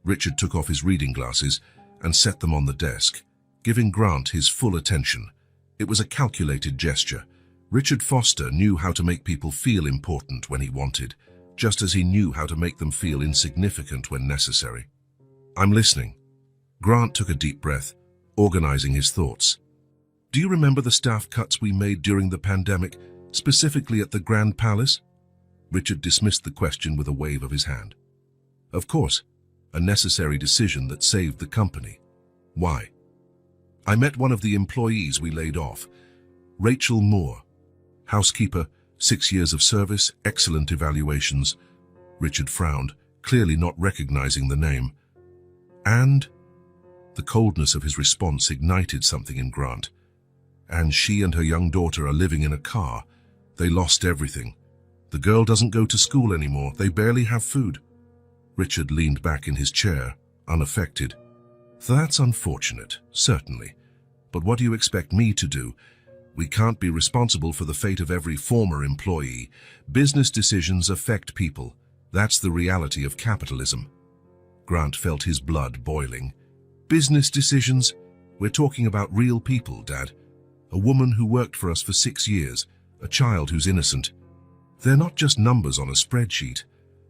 Richard took off his reading glasses and set them on the desk, giving Grant his full attention. It was a calculated gesture, Richard Foster knew how to make people feel important when he wanted, just as he knew how to make them feel insignificant when necessary. "I'm listening." Grant took a deep breath, organizing his thoughts. "Do you remember the staff cuts we made during the pandemic, specifically at the Grand Palace?" Richard dismissed the question with a wave of his hand. "Of course, a necessary decision that saved the company." "Why?" "I met one of the employees we laid off, Rachel Moore. Housekeeper, 6 years of service, excellent evaluations." Richard frowned, clearly not recognizing the name. "And?" The coldness of his response ignited something in Grant. "And she and her young daughter are living in a car. They lost everything. The girl doesn't go to school anymore. They barely have food." Richard leaned back in his chair, unaffected. "That's unfortunate, certainly. But what do you expect me to do? We can't be responsible for the fate of every former employee. Business decisions affect people. That's the reality of capitalism." Grant felt his blood boiling. "Business decisions? We're talking about real people, Dad. A woman who worked for us for 6 years, a child who's innocent. They're not just numbers on a spreadsheet.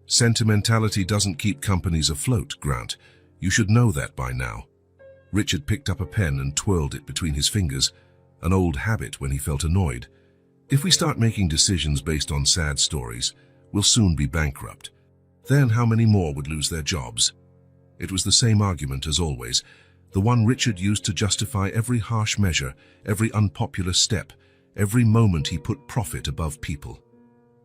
Sentimentality doesn't keep companies afloat, Grant. You should know that by now." Richard picked up a pen and twirled it between his fingers, an old habit when he felt annoyed. "If we start making decisions based on sad stories, we'll soon be bankrupt. Then how many more would lose their jobs?" It was the same argument as always, the one Richard used to justify every harsh measure, every unpopular step, every moment he put profit above people.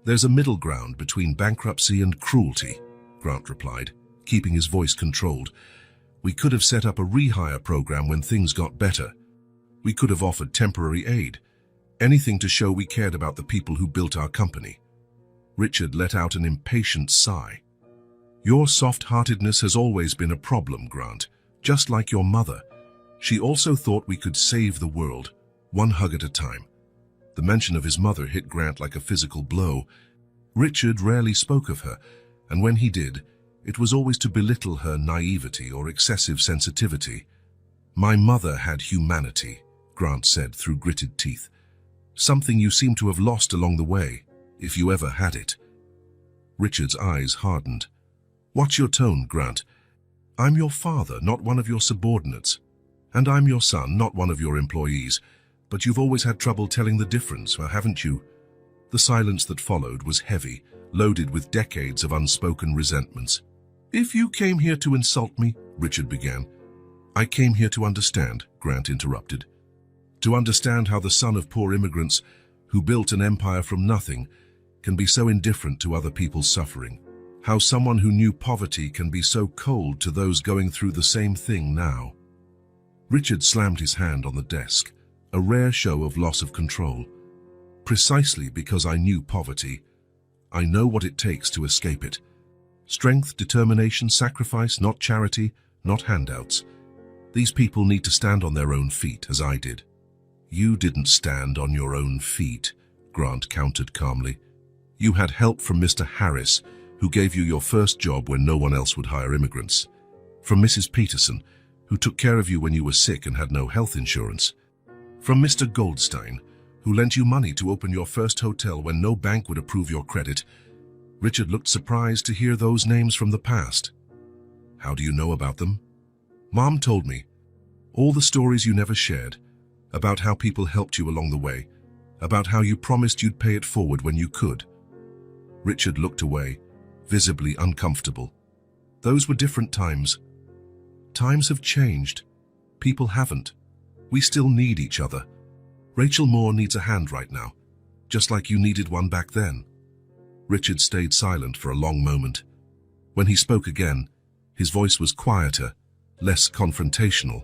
"There's a middle ground between bankruptcy and cruelty," Grant replied, keeping his voice controlled. "We could have set up a rehire program when things got better. We could have offered temporary aid, anything to show we cared about the people who built our company." Richard let out an impatient sigh. "Your soft-heartedness has always been a problem, Grant, just like your mother. She also thought we could save the world, one hug at a time." The mention of his mother hit Grant like a physical blow. Richard rarely spoke of her, and when he did, it was always to belittle her naivety or excessive sensitivity. "My mother had humanity," Grant said through gritted teeth. "Something you seem to have lost along the way, if you ever had it." Richard's eyes hardened. "Watch your tone, Grant. I'm your father, not one of your subordinates. And I'm your son, not one of your employees. But you've always had trouble telling the difference, haven't you?" The silence that followed was heavy, loaded with decades of unspoken resentments. "If you came here to insult me," Richard began. "I came here to understand," Grant interrupted. "To understand how the son of poor immigrants, who built an empire from nothing, can be so indifferent to other people's suffering. How someone who knew poverty can be so cold to those going through the same thing now." Richard slammed his hand on the desk, a rare show of loss of control. "Precisely because I knew poverty. I know what it takes to escape it. Strength, determination, sacrifice, not charity, not handouts. These people need to stand on their own feet, as I did." "You didn't stand on your own feet," Grant countered calmly. "You had help from Mr. Harris, who gave you your first job when no one else would hire immigrants. From Mrs. Peterson, who took care of you when you were sick and had no health insurance. From Mr. Goldstein, who lent you money to open your first hotel when no bank would approve your credit." Richard looked surprised to hear those names from the past. "How do you know about them?" "Mom told me. All the stories you never shared, about how people helped you along the way, about how you promised you'd pay it forward when you could." Richard looked away, visibly uncomfortable. "Those were different times. Times have changed. People haven't. We still need each other. Rachel Moore needs a hand right now, just like you needed one back then." Richard stayed silent for a long moment. When he spoke again, his voice was quieter, less confrontational.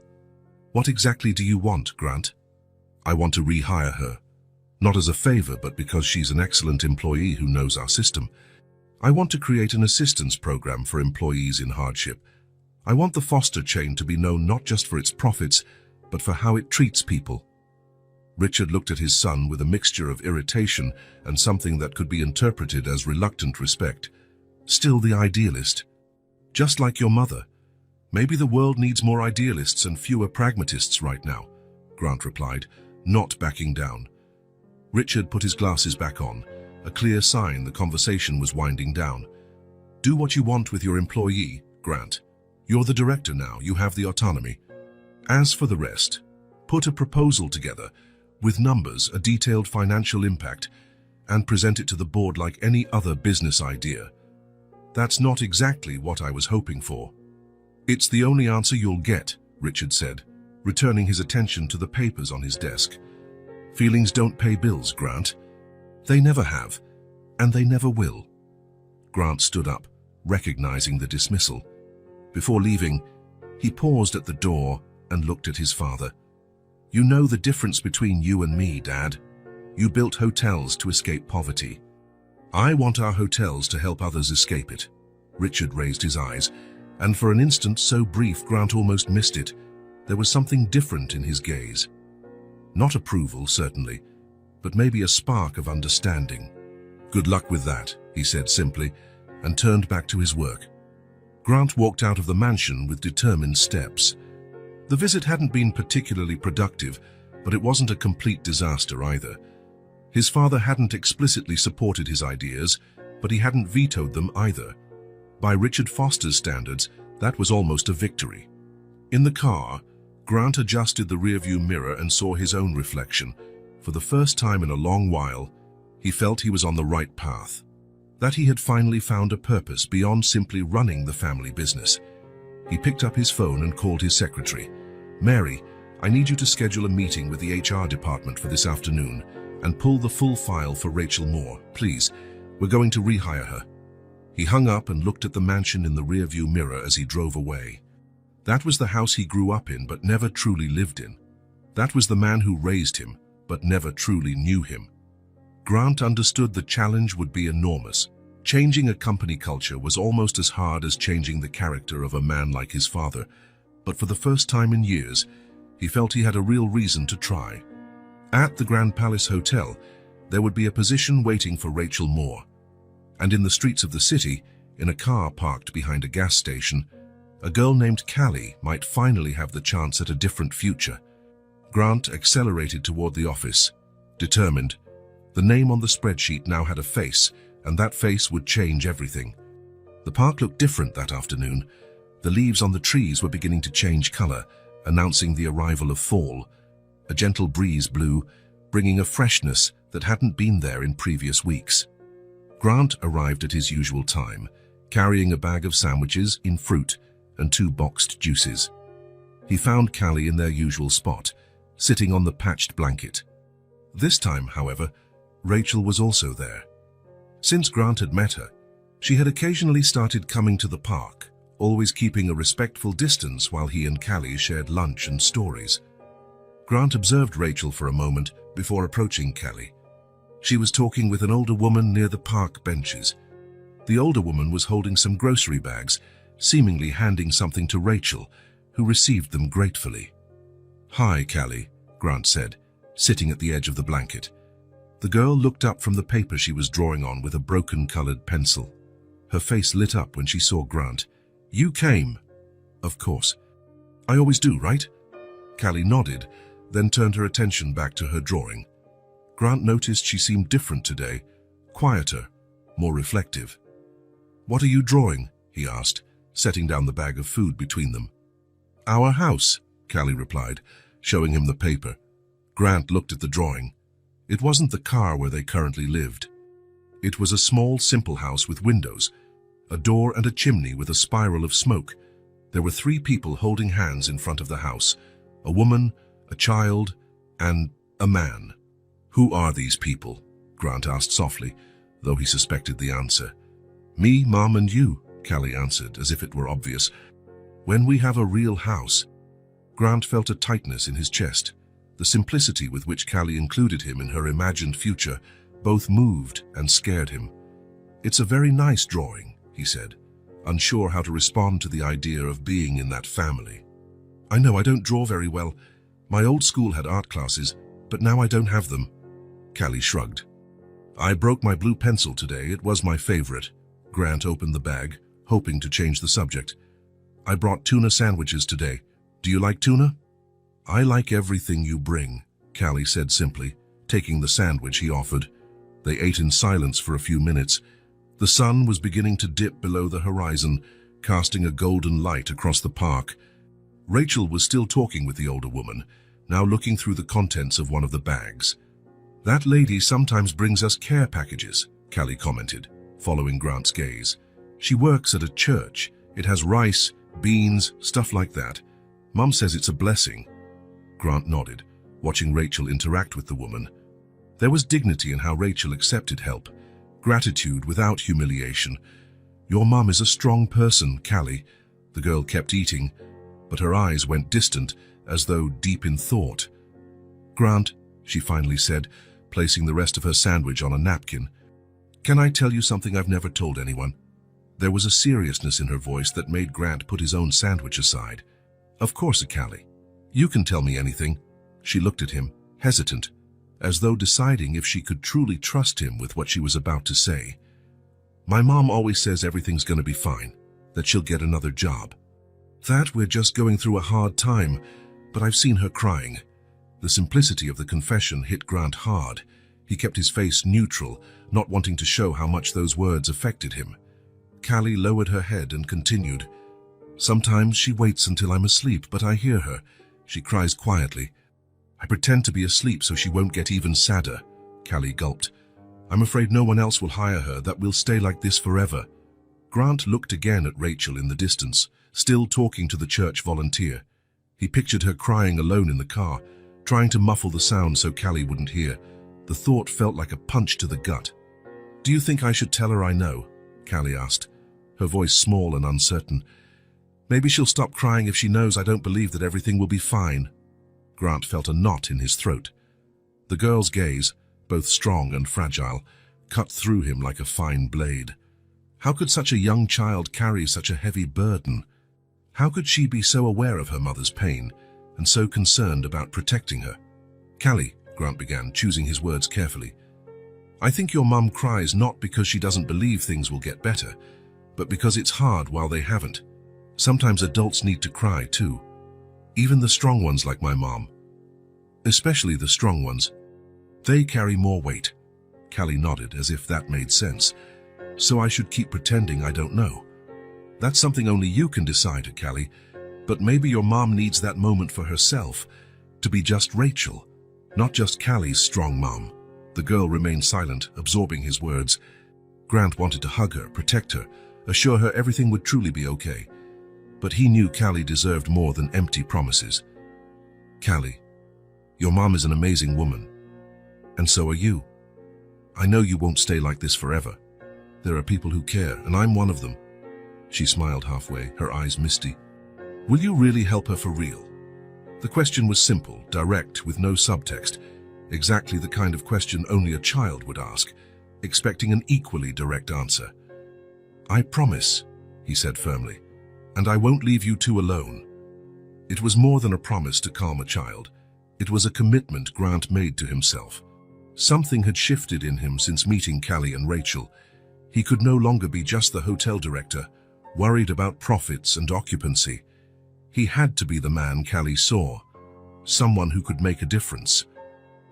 "What exactly do you want, Grant?" "I want to rehire her. Not as a favor, but because she's an excellent employee who knows our system. I want to create an assistance program for employees in hardship. I want the Foster chain to be known not just for its profits, but for how it treats people." Richard looked at his son with a mixture of irritation and something that could be interpreted as reluctant respect. "Still the idealist. Just like your mother. Maybe the world needs more idealists and fewer pragmatists right now," Grant replied, not backing down. Richard put his glasses back on, a clear sign the conversation was winding down. Do what you want with your employee, Grant. You're the director now, you have the autonomy. As for the rest, put a proposal together with numbers, a detailed financial impact, and present it to the board like any other business idea. That's not exactly what I was hoping for. It's the only answer you'll get, Richard said, returning his attention to the papers on his desk. Feelings don't pay bills, Grant. They never have, and they never will. Grant stood up, recognizing the dismissal. Before leaving, he paused at the door and looked at his father. You know the difference between you and me, Dad. You built hotels to escape poverty. I want our hotels to help others escape it. Richard raised his eyes, and for an instant so brief Grant almost missed it. There was something different in his gaze. Not approval, certainly, but maybe a spark of understanding. Good luck with that, he said simply, and turned back to his work. Grant walked out of the mansion with determined steps. The visit hadn't been particularly productive, but it wasn't a complete disaster either. His father hadn't explicitly supported his ideas, but he hadn't vetoed them either. By Richard Foster's standards, that was almost a victory. In the car, Grant adjusted the rearview mirror and saw his own reflection. For the first time in a long while, he felt he was on the right path. That he had finally found a purpose beyond simply running the family business. He picked up his phone and called his secretary. Mary, I need you to schedule a meeting with the HR department for this afternoon and pull the full file for Rachel Moore, please. We're going to rehire her. He hung up and looked at the mansion in the rearview mirror as he drove away. That was the house he grew up in but never truly lived in. That was the man who raised him but never truly knew him. Grant understood the challenge would be enormous. Changing a company culture was almost as hard as changing the character of a man like his father, but for the first time in years, he felt he had a real reason to try. At the Grand Palace Hotel, there would be a position waiting for Rachel Moore. And in the streets of the city, in a car parked behind a gas station, a girl named Callie might finally have the chance at a different future. Grant accelerated toward the office, determined. The name on the spreadsheet now had a face, and that face would change everything. The park looked different that afternoon. The leaves on the trees were beginning to change color, announcing the arrival of fall. A gentle breeze blew, bringing a freshness that hadn't been there in previous weeks. Grant arrived at his usual time, carrying a bag of sandwiches in fruit and 2 boxed juices. He found Callie in their usual spot, sitting on the patched blanket. This time, however, Rachel was also there. Since Grant had met her, she had occasionally started coming to the park, always keeping a respectful distance while he and Callie shared lunch and stories. Grant observed Rachel for a moment before approaching Callie. She was talking with an older woman near the park benches. The older woman was holding some grocery bags, seemingly handing something to Rachel, who received them gratefully. "Hi, Callie," Grant said, sitting at the edge of the blanket. The girl looked up from the paper she was drawing on with a broken-colored pencil. Her face lit up when she saw Grant. "You came." "Of course. I always do, right?" Callie nodded, then turned her attention back to her drawing. Grant noticed she seemed different today, quieter, more reflective. "What are you drawing?" he asked, setting down the bag of food between them. "Our house," Callie replied, showing him the paper. Grant looked at the drawing. It wasn't the car where they currently lived. It was a small, simple house with windows, a door and a chimney with a spiral of smoke. There were 3 people holding hands in front of the house, a woman, a child, and a man. "Who are these people?" Grant asked softly, though he suspected the answer. "Me, Mom, and you," Callie answered, as if it were obvious. "When we have a real house." Grant felt a tightness in his chest. The simplicity with which Callie included him in her imagined future both moved and scared him. "It's a very nice drawing," he said, unsure how to respond to the idea of being in that family. "I know I don't draw very well. My old school had art classes, but now I don't have them." Callie shrugged. "I broke my blue pencil today. It was my favorite." Grant opened the bag, hoping to change the subject. "I brought tuna sandwiches today. Do you like tuna?" "I like everything you bring," Callie said simply, taking the sandwich he offered. They ate in silence for a few minutes. The sun was beginning to dip below the horizon, casting a golden light across the park. Rachel was still talking with the older woman, now looking through the contents of one of the bags. "That lady sometimes brings us care packages," Callie commented, following Grant's gaze. "She works at a church. It has rice, beans, stuff like that. Mum says it's a blessing." Grant nodded, watching Rachel interact with the woman. There was dignity in how Rachel accepted help, gratitude without humiliation. "Your mum is a strong person, Callie." The girl kept eating, but her eyes went distant, as though deep in thought. "Grant," she finally said, placing the rest of her sandwich on a napkin, "can I tell you something I've never told anyone?" There was a seriousness in her voice that made Grant put his own sandwich aside. "Of course, Callie. You can tell me anything." She looked at him, hesitant, as though deciding if she could truly trust him with what she was about to say. "My mom always says everything's going to be fine, that she'll get another job. That we're just going through a hard time, but I've seen her crying." The simplicity of the confession hit Grant hard. He kept his face neutral, not wanting to show how much those words affected him. Callie lowered her head and continued, "Sometimes she waits until I'm asleep, but I hear her. She cries quietly. I pretend to be asleep so she won't get even sadder." Callie gulped. "I'm afraid no one else will hire her, that we'll stay like this forever." Grant looked again at Rachel in the distance, still talking to the church volunteer. He pictured her crying alone in the car, trying to muffle the sound so Callie wouldn't hear. The thought felt like a punch to the gut. "Do you think I should tell her I know?" Callie asked, her voice small and uncertain. "Maybe she'll stop crying if she knows I don't believe that everything will be fine." Grant felt a knot in his throat. The girl's gaze, both strong and fragile, cut through him like a fine blade. How could such a young child carry such a heavy burden? How could she be so aware of her mother's pain and so concerned about protecting her? "Callie," Grant began, choosing his words carefully, "I think your mum cries not because she doesn't believe things will get better, but because it's hard while they haven't. Sometimes adults need to cry too. Even the strong ones like my mom. Especially the strong ones. They carry more weight." Callie nodded as if that made sense. "So I should keep pretending I don't know." "That's something only you can decide, Callie. But maybe your mom needs that moment for herself, to be just Rachel, not just Callie's strong mom." The girl remained silent, absorbing his words. Grant wanted to hug her, protect her, assure her everything would truly be okay. But he knew Callie deserved more than empty promises. "Callie, your mom is an amazing woman. And so are you. I know you won't stay like this forever. There are people who care, and I'm one of them." She smiled halfway, her eyes misty. "Will you really help her for real?" The question was simple, direct, with no subtext. Exactly the kind of question only a child would ask, expecting an equally direct answer. "I promise," he said firmly, "and I won't leave you two alone." It was more than a promise to calm a child. It was a commitment Grant made to himself. Something had shifted in him since meeting Callie and Rachel. He could no longer be just the hotel director, worried about profits and occupancy. He had to be the man Callie saw, someone who could make a difference,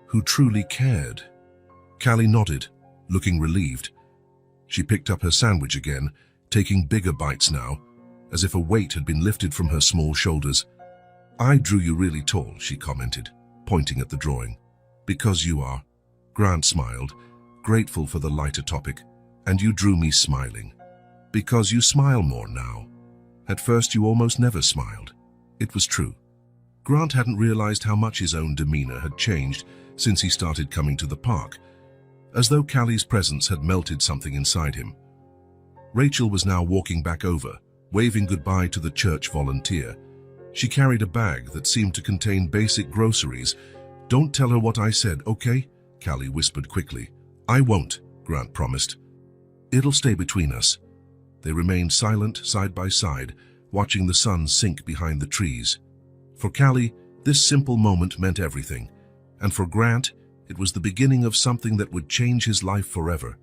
who truly cared. Callie nodded, looking relieved. She picked up her sandwich again, taking bigger bites now, as if a weight had been lifted from her small shoulders. "I drew you really tall," she commented, pointing at the drawing. "Because you are." Grant smiled, grateful for the lighter topic. "And you drew me smiling. Because you smile more now. At first you almost never smiled." It was true. Grant hadn't realized how much his own demeanor had changed since he started coming to the park, as though Callie's presence had melted something inside him. Rachel was now walking back over, waving goodbye to the church volunteer. She carried a bag that seemed to contain basic groceries. "Don't tell her what I said, okay?" Callie whispered quickly. "I won't," Grant promised. "It'll stay between us." They remained silent, side by side, watching the sun sink behind the trees. For Callie, this simple moment meant everything, and for Grant, it was the beginning of something that would change his life forever.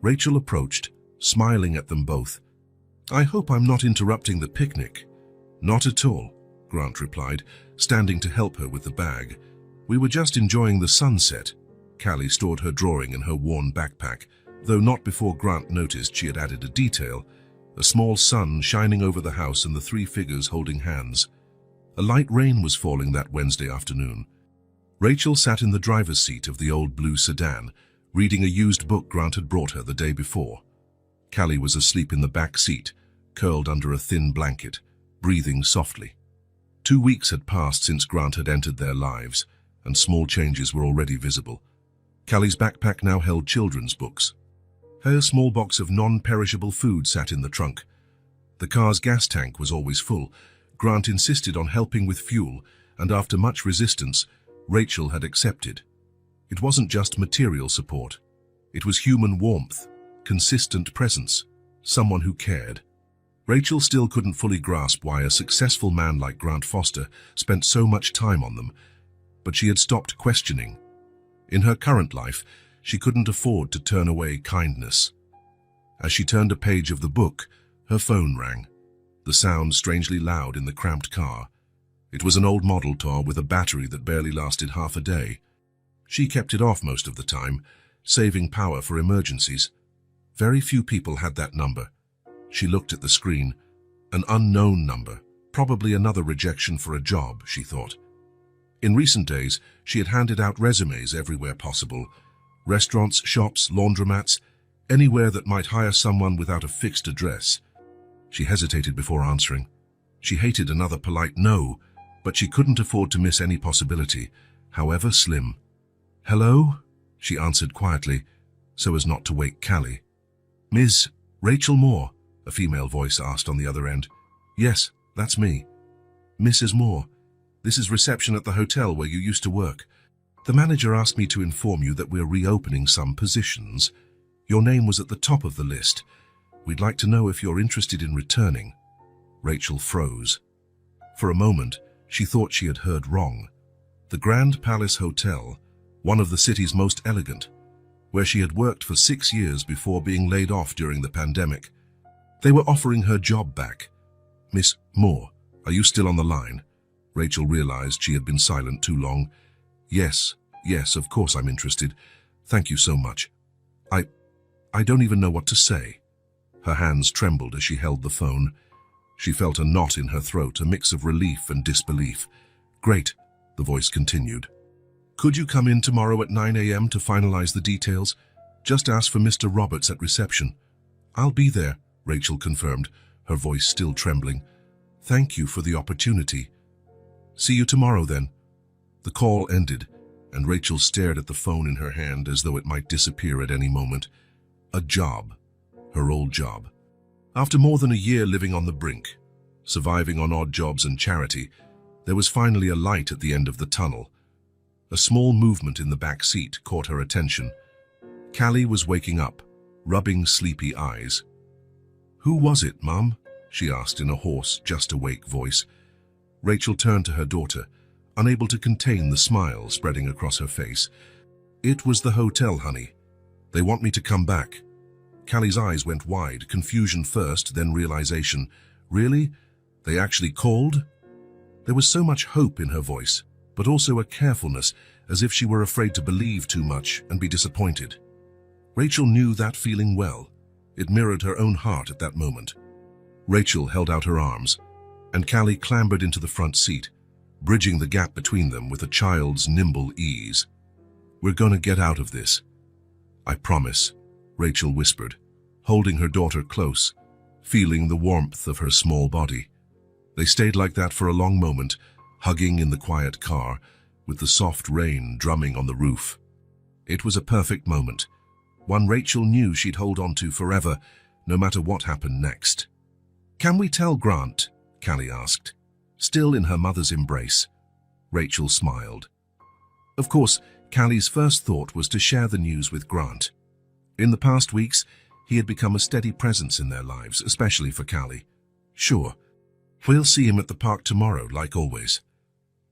Rachel approached, smiling at them both. "I hope I'm not interrupting the picnic." "Not at all," Grant replied, standing to help her with the bag. "We were just enjoying the sunset." Callie stored her drawing in her worn backpack, though not before Grant noticed she had added a detail: a small sun shining over the house and the three figures holding hands. A light rain was falling that Wednesday afternoon. Rachel sat in the driver's seat of the old blue sedan, reading a used book Grant had brought her the day before. Callie was asleep in the back seat, curled under a thin blanket, breathing softly. 2 weeks had passed since Grant had entered their lives, and small changes were already visible. Callie's backpack now held children's books. Her small box of non-perishable food sat in the trunk. The car's gas tank was always full. Grant insisted on helping with fuel, and after much resistance, Rachel had accepted. It wasn't just material support. It was human warmth, consistent presence, someone who cared. Rachel still couldn't fully grasp why a successful man like Grant Foster spent so much time on them, but she had stopped questioning. In her current life, she couldn't afford to turn away kindness. As she turned a page of the book, her phone rang, the sound strangely loud in the cramped car. It was an old model car with a battery that barely lasted half a day. She kept it off most of the time, saving power for emergencies. Very few people had that number. She looked at the screen. An unknown number, probably another rejection for a job, she thought. In recent days, she had handed out resumes everywhere possible. Restaurants, shops, laundromats, anywhere that might hire someone without a fixed address. She hesitated before answering. She hated another polite no, but she couldn't afford to miss any possibility, however slim. "Hello?" she answered quietly, so as not to wake Callie. "Ms. Rachel Moore?" a female voice asked on the other end. "Yes, that's me." "Mrs. Moore, this is reception at the hotel where you used to work. The manager asked me to inform you that we're reopening some positions. Your name was at the top of the list. We'd like to know if you're interested in returning." Rachel froze. For a moment, she thought she had heard wrong. The Grand Palace Hotel, one of the city's most elegant, where she had worked for 6 years before being laid off during the pandemic. They were offering her job back. "Miss Moore, are you still on the line?" Rachel realized she had been silent too long. Yes, of course I'm interested. Thank you so much. I don't even know what to say." Her hands trembled as she held the phone. She felt a knot in her throat, a mix of relief and disbelief. "Great," the voice continued. "Could you come in tomorrow at 9 a.m. to finalize the details? Just ask for Mr. Roberts at reception." "I'll be there," Rachel confirmed, her voice still trembling. "Thank you for the opportunity. See you tomorrow then." The call ended, and Rachel stared at the phone in her hand as though it might disappear at any moment. A job. Her old job. After more than a year living on the brink, surviving on odd jobs and charity, there was finally a light at the end of the tunnel. A small movement in the back seat caught her attention. Callie was waking up, rubbing sleepy eyes. "Who was it, Mum?" she asked in a hoarse, just-awake voice. Rachel turned to her daughter, unable to contain the smile spreading across her face. "It was the hotel, honey. They want me to come back." Callie's eyes went wide, confusion first, then realization. Really? They actually called? There was so much hope in her voice, but also a carefulness, as if she were afraid to believe too much and be disappointed. Rachel knew that feeling well. It mirrored her own heart at that moment. Rachel held out her arms, and Callie clambered into the front seat, bridging the gap between them with a child's nimble ease. "We're going to get out of this. I promise," Rachel whispered, holding her daughter close, feeling the warmth of her small body. They stayed like that for a long moment, hugging in the quiet car, with the soft rain drumming on the roof. It was a perfect moment, one Rachel knew she'd hold on to forever, no matter what happened next. "Can we tell Grant?" Callie asked, still in her mother's embrace. Rachel smiled. Of course, Callie's first thought was to share the news with Grant. In the past weeks, he had become a steady presence in their lives, especially for Callie. "Sure. We'll see him at the park tomorrow, like always."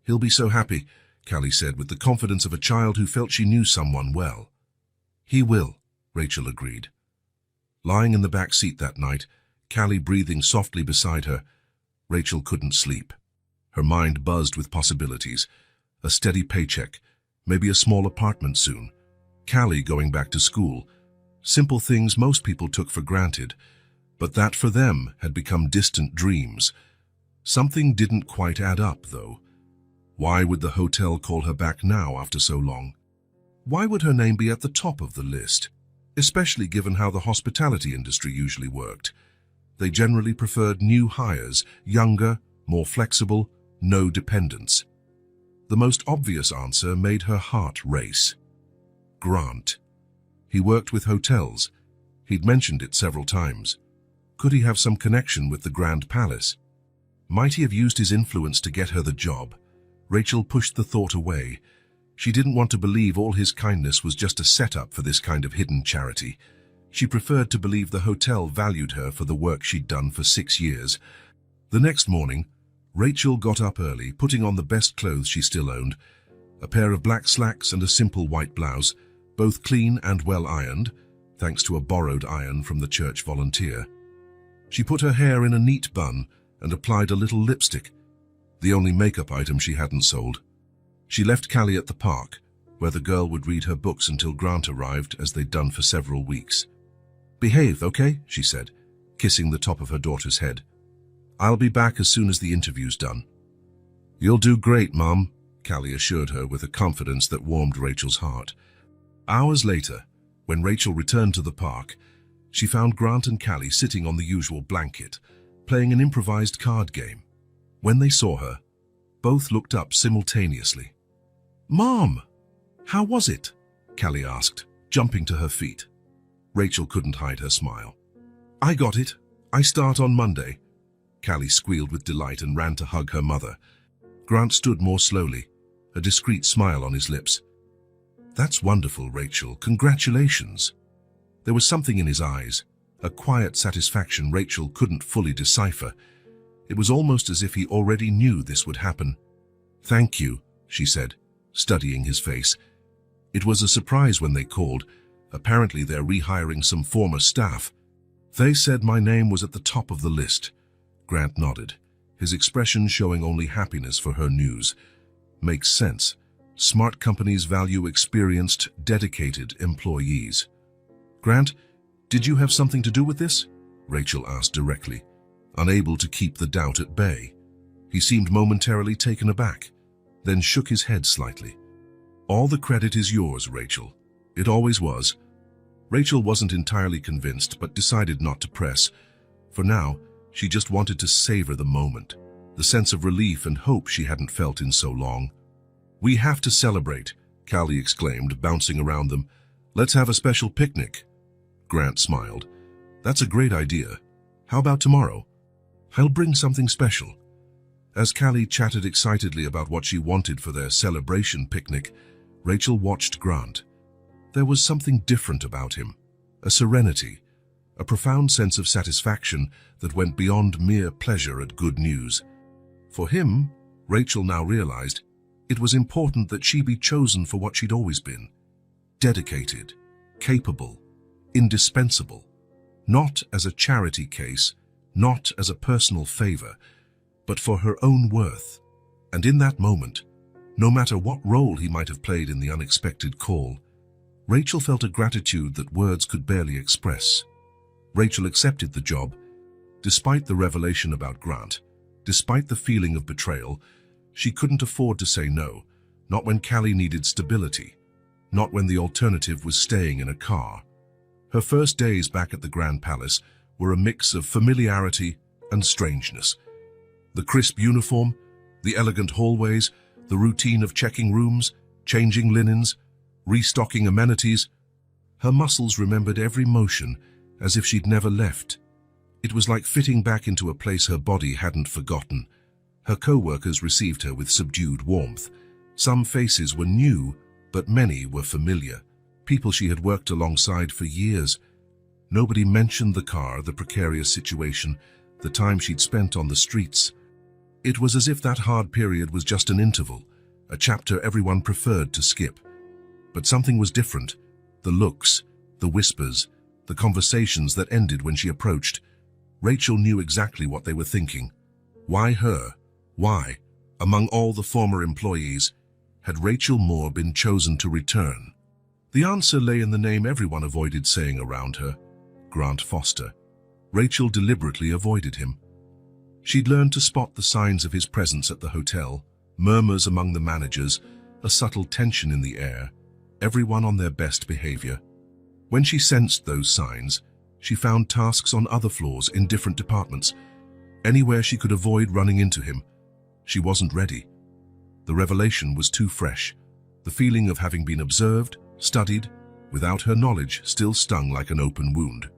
"He'll be so happy," Callie said with the confidence of a child who felt she knew someone well. "He will," Rachel agreed. Lying in the back seat that night, Callie breathing softly beside her, Rachel couldn't sleep. Her mind buzzed with possibilities. A steady paycheck, maybe a small apartment soon, Callie going back to school. Simple things most people took for granted, but that for them had become distant dreams. Something didn't quite add up, though. Why would the hotel call her back now after so long? Why would her name be at the top of the list, especially given how the hospitality industry usually worked? They generally preferred new hires, younger, more flexible, no dependents. The most obvious answer made her heart race. Grant. He worked with hotels. He'd mentioned it several times. Could he have some connection with the Grand Palace? Might he have used his influence to get her the job? Rachel pushed the thought away. She didn't want to believe all his kindness was just a setup for this kind of hidden charity. She preferred to believe the hotel valued her for the work she'd done for 6 years. The next morning, Rachel got up early, putting on the best clothes she still owned, a pair of black slacks and a simple white blouse, both clean and well ironed, thanks to a borrowed iron from the church volunteer. She put her hair in a neat bun and applied a little lipstick, the only makeup item she hadn't sold. She left Callie at the park, where the girl would read her books until Grant arrived, as they'd done for several weeks. "Behave, okay?" she said, kissing the top of her daughter's head. "I'll be back as soon as the interview's done." "You'll do great, Mom," Callie assured her with a confidence that warmed Rachel's heart. Hours later, when Rachel returned to the park, she found Grant and Callie sitting on the usual blanket, playing an improvised card game. When they saw her, both looked up simultaneously. "Mom, how was it?" Callie asked, jumping to her feet. Rachel couldn't hide her smile. "I got it. I start on Monday." Callie squealed with delight and ran to hug her mother. Grant stood more slowly, a discreet smile on his lips. "That's wonderful, Rachel. Congratulations." There was something in his eyes, a quiet satisfaction Rachel couldn't fully decipher. It was almost as if he already knew this would happen. "Thank you," she said, studying his face. It was a surprise when they called. Apparently they're rehiring some former staff. "They said my name was at the top of the list." Grant nodded, his expression showing only happiness for her news. "Makes sense. Smart companies value experienced, dedicated employees." "Grant, did you have something to do with this?" Rachel asked directly, unable to keep the doubt at bay. He seemed momentarily taken aback, then shook his head slightly. "All the credit is yours, Rachel. It always was." Rachel wasn't entirely convinced, but decided not to press. For now, she just wanted to savor the moment, the sense of relief and hope she hadn't felt in so long. "We have to celebrate," Callie exclaimed, bouncing around them. "Let's have a special picnic." Grant smiled. "That's a great idea. How about tomorrow? I'll bring something special." As Callie chatted excitedly about what she wanted for their celebration picnic, Rachel watched Grant. There was something different about him, a serenity, a profound sense of satisfaction that went beyond mere pleasure at good news. For him, Rachel now realized, it was important that she be chosen for what she'd always been: dedicated, capable, indispensable. Not as a charity case, not as a personal favor, but for her own worth. And in that moment, no matter what role he might have played in the unexpected call, Rachel felt a gratitude that words could barely express. Rachel accepted the job, despite the revelation about Grant, despite the feeling of betrayal. She couldn't afford to say no, not when Callie needed stability, not when the alternative was staying in a car. Her first days back at the Grand Palace were a mix of familiarity and strangeness. The crisp uniform, the elegant hallways, the routine of checking rooms, changing linens, restocking amenities. Her muscles remembered every motion as if she'd never left. It was like fitting back into a place her body hadn't forgotten. Her co-workers received her with subdued warmth. Some faces were new, but many were familiar. People she had worked alongside for years. Nobody mentioned the car, the precarious situation, the time she'd spent on the streets. It was as if that hard period was just an interval, a chapter everyone preferred to skip. But something was different. The looks, the whispers, the conversations that ended when she approached. Rachel knew exactly what they were thinking. Why her? Why, among all the former employees, had Rachel Moore been chosen to return? The answer lay in the name everyone avoided saying around her, Grant Foster. Rachel deliberately avoided him. She'd learned to spot the signs of his presence at the hotel, murmurs among the managers, a subtle tension in the air, everyone on their best behavior. When she sensed those signs, she found tasks on other floors in different departments. Anywhere she could avoid running into him. She wasn't ready. The revelation was too fresh. The feeling of having been observed, studied, without her knowledge still stung like an open wound.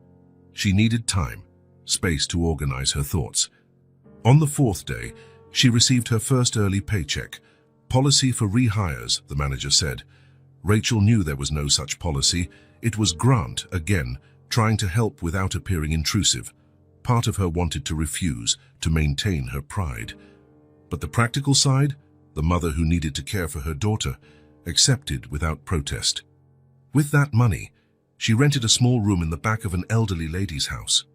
She needed time, space to organize her thoughts. On the fourth day, she received her first early paycheck. Policy for rehires, the manager said. Rachel knew there was no such policy. It was Grant, again, trying to help without appearing intrusive. Part of her wanted to refuse, to maintain her pride. But the practical side, the mother who needed to care for her daughter, accepted without protest. With that money, she rented a small room in the back of an elderly lady's house.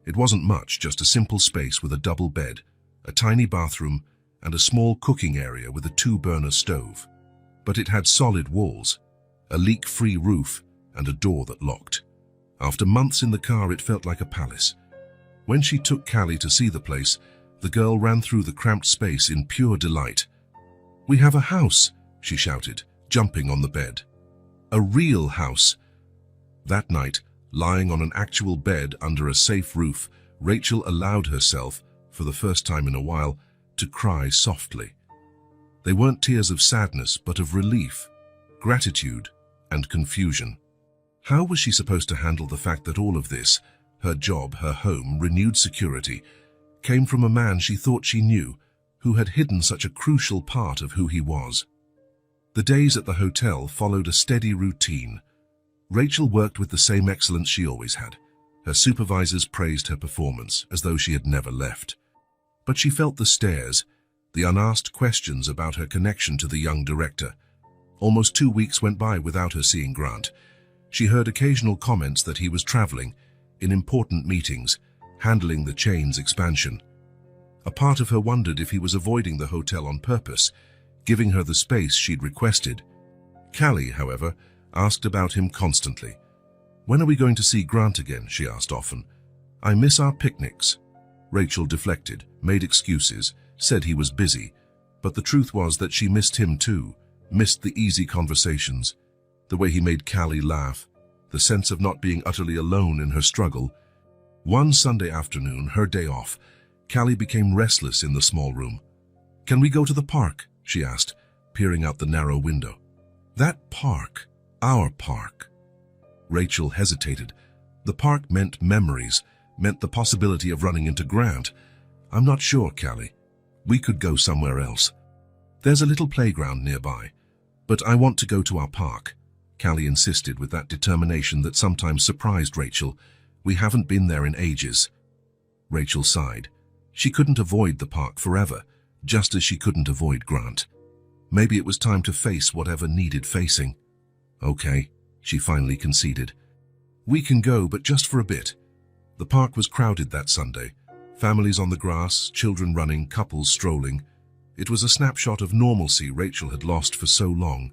It wasn't much, just a simple space with a double bed, a tiny bathroom, and a small cooking area with a 2-burner stove. But it had solid walls, a leak-free roof, and a door that locked. After months in the car, it felt like a palace. When she took Callie to see the place, the girl ran through the cramped space in pure delight. "We have a house," she shouted, jumping on the bed. "A real house." That night, lying on an actual bed under a safe roof, Rachel allowed herself, for the first time in a while, to cry softly. They weren't tears of sadness, but of relief, gratitude, and confusion. How was she supposed to handle the fact that all of this, her job, her home, renewed security, came from a man she thought she knew, who had hidden such a crucial part of who he was? The days at the hotel followed a steady routine. Rachel worked with the same excellence she always had. Her supervisors praised her performance, as though she had never left. But she felt the stares, the unasked questions about her connection to the young director. Almost 2 weeks went by without her seeing Grant. She heard occasional comments that he was traveling, in important meetings, handling the chain's expansion. A part of her wondered if he was avoiding the hotel on purpose, giving her the space she'd requested. Callie, however, asked about him constantly. "When are we going to see Grant again?" she asked often. "I miss our picnics." Rachel deflected, made excuses, said he was busy, but the truth was that she missed him too, missed the easy conversations, the way he made Callie laugh, the sense of not being utterly alone in her struggle. One Sunday afternoon, her day off, Callie became restless in the small room. "Can we go to the park?" she asked, peering out the narrow window. "That park, our park." Rachel hesitated. The park meant memories, meant the possibility of running into Grant. "I'm not sure, Callie. We could go somewhere else. There's a little playground nearby, but I want to go to our park," Callie insisted with that determination that sometimes surprised Rachel. "We haven't been there in ages." Rachel sighed. She couldn't avoid the park forever, just as she couldn't avoid Grant. Maybe it was time to face whatever needed facing. "Okay," she finally conceded. "We can go, but just for a bit." The park was crowded that Sunday. Families on the grass, children running, couples strolling. It was a snapshot of normalcy Rachel had lost for so long.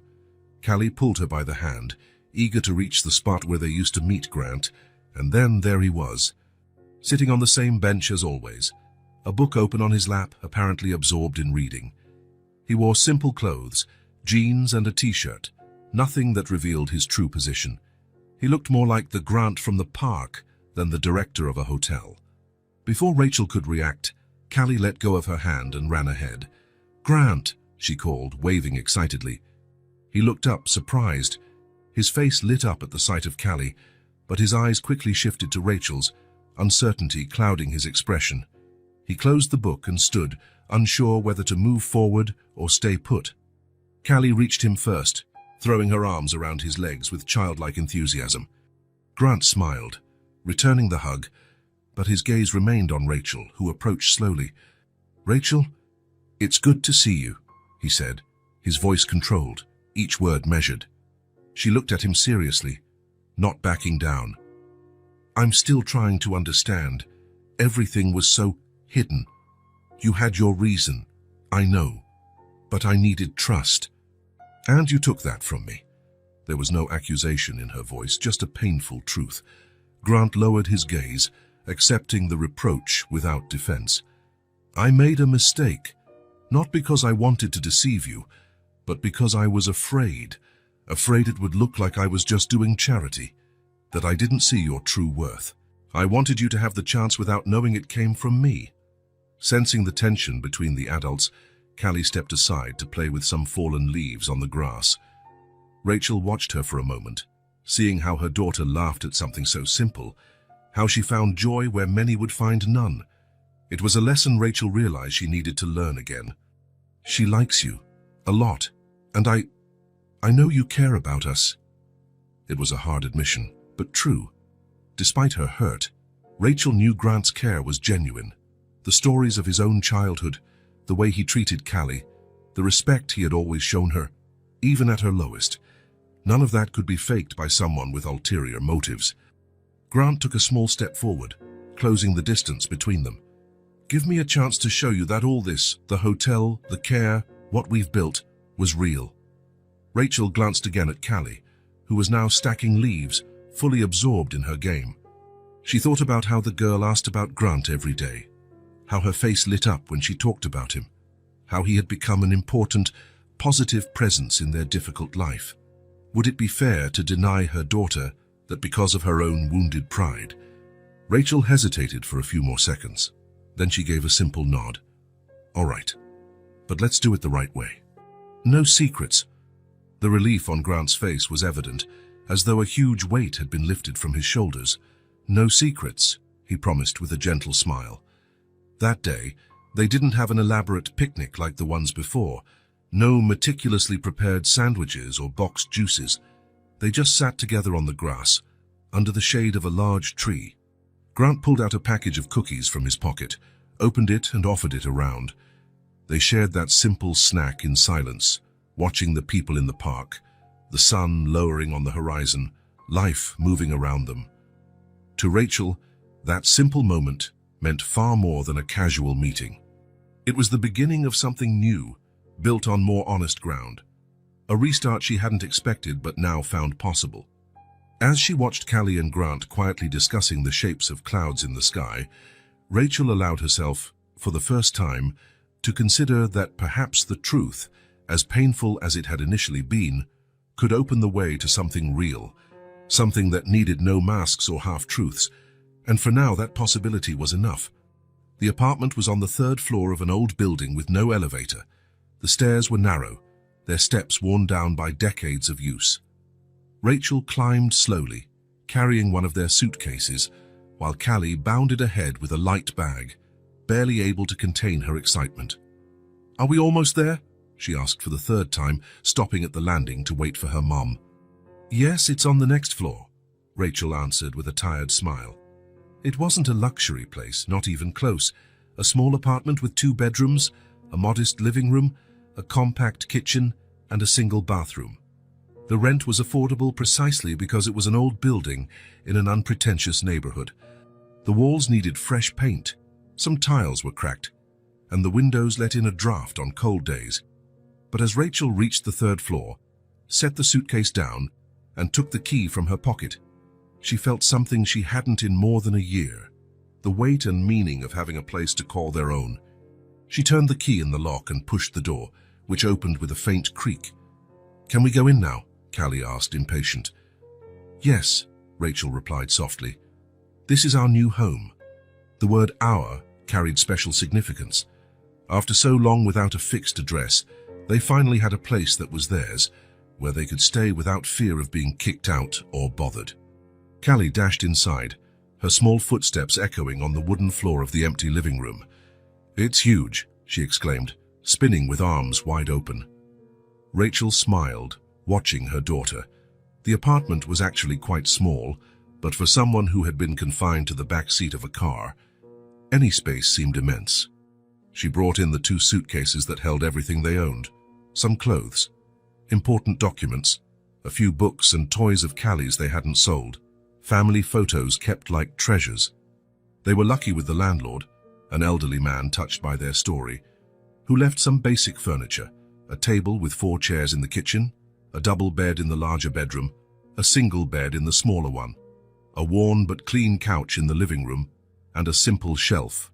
Callie pulled her by the hand, eager to reach the spot where they used to meet Grant, and then there he was, sitting on the same bench as always, a book open on his lap, apparently absorbed in reading. He wore simple clothes, jeans and a t-shirt, nothing that revealed his true position. He looked more like the Grant from the park than the director of a hotel. Before Rachel could react, Callie let go of her hand and ran ahead. "Grant," she called, waving excitedly. He looked up, surprised. His face lit up at the sight of Callie, but his eyes quickly shifted to Rachel's, uncertainty clouding his expression. He closed the book and stood, unsure whether to move forward or stay put. Callie reached him first, throwing her arms around his legs with childlike enthusiasm. Grant smiled, returning the hug, but his gaze remained on Rachel, who approached slowly. "Rachel, it's good to see you," he said, his voice controlled, each word measured. She looked at him seriously, not backing down. "I'm still trying to understand. Everything was so hidden. You had your reason, I know, but I needed trust. And you took that from me." There was no accusation in her voice, just a painful truth. Grant lowered his gaze, accepting the reproach without defense. I made a mistake, not because I wanted to deceive you, but because I was afraid it would look like I was just doing charity, that I didn't see your true worth. I wanted you to have the chance without knowing it came from me. Sensing the tension between the adults, Callie stepped aside to play with some fallen leaves on the grass. Rachel watched her for a moment, seeing how her daughter laughed at something so simple, how she found joy where many would find none. It was a lesson Rachel realized she needed to learn again. She likes you, a lot, and I know you care about us. It was a hard admission, but true. Despite her hurt, Rachel knew Grant's care was genuine. The stories of his own childhood, the way he treated Callie, the respect he had always shown her, even at her lowest. None of that could be faked by someone with ulterior motives. Grant took a small step forward, closing the distance between them. Give me a chance to show you that all this, the hotel, the care, what we've built, was real. Rachel glanced again at Callie, who was now stacking leaves, fully absorbed in her game. She thought about how the girl asked about Grant every day, how her face lit up when she talked about him, how he had become an important, positive presence in their difficult life. Would it be fair to deny her daughter that because of her own wounded pride? Rachel hesitated for a few more seconds. Then she gave a simple nod. All right, but let's do it the right way. No secrets. The relief on Grant's face was evident, as though a huge weight had been lifted from his shoulders. No secrets, he promised with a gentle smile. That day, they didn't have an elaborate picnic like the ones before. No meticulously prepared sandwiches or boxed juices. They just sat together on the grass, under the shade of a large tree. Grant pulled out a package of cookies from his pocket, opened it and offered it around. They shared that simple snack in silence, watching the people in the park, the sun lowering on the horizon, life moving around them. To Rachel, that simple moment meant far more than a casual meeting. It was the beginning of something new, built on more honest ground. A restart she hadn't expected but now found possible. As she watched Callie and Grant quietly discussing the shapes of clouds in the sky, Rachel allowed herself, for the first time, to consider that perhaps the truth, as painful as it had initially been, could open the way to something real, something that needed no masks or half-truths, and for now that possibility was enough. The apartment was on the third floor of an old building with no elevator. The stairs were narrow, their steps worn down by decades of use. Rachel climbed slowly, carrying one of their suitcases, while Callie bounded ahead with a light bag, barely able to contain her excitement. Are we almost there? She asked for the third time, stopping at the landing to wait for her mom. Yes, it's on the next floor, Rachel answered with a tired smile. It wasn't a luxury place, not even close. A small apartment with 2 bedrooms, a modest living room, a compact kitchen, and a single bathroom. The rent was affordable precisely because it was an old building in an unpretentious neighborhood. The walls needed fresh paint, some tiles were cracked, and the windows let in a draft on cold days. But as Rachel reached the third floor, set the suitcase down, and took the key from her pocket, she felt something she hadn't in more than a year, the weight and meaning of having a place to call their own. She turned the key in the lock and pushed the door, which opened with a faint creak. Can we go in now? Callie asked, impatient. Yes, Rachel replied softly. This is our new home. The word our carried special significance. After so long without a fixed address, they finally had a place that was theirs, where they could stay without fear of being kicked out or bothered. Callie dashed inside, her small footsteps echoing on the wooden floor of the empty living room. It's huge, she exclaimed, spinning with arms wide open. Rachel smiled, watching her daughter. The apartment was actually quite small, but for someone who had been confined to the back seat of a car, any space seemed immense. She brought in the 2 suitcases that held everything they owned, some clothes, important documents, a few books and toys of Callie's they hadn't sold, family photos kept like treasures. They were lucky with the landlord, an elderly man touched by their story, who left some basic furniture, a table with 4 chairs in the kitchen, a double bed in the larger bedroom, a single bed in the smaller one, a worn but clean couch in the living room, and a simple shelf.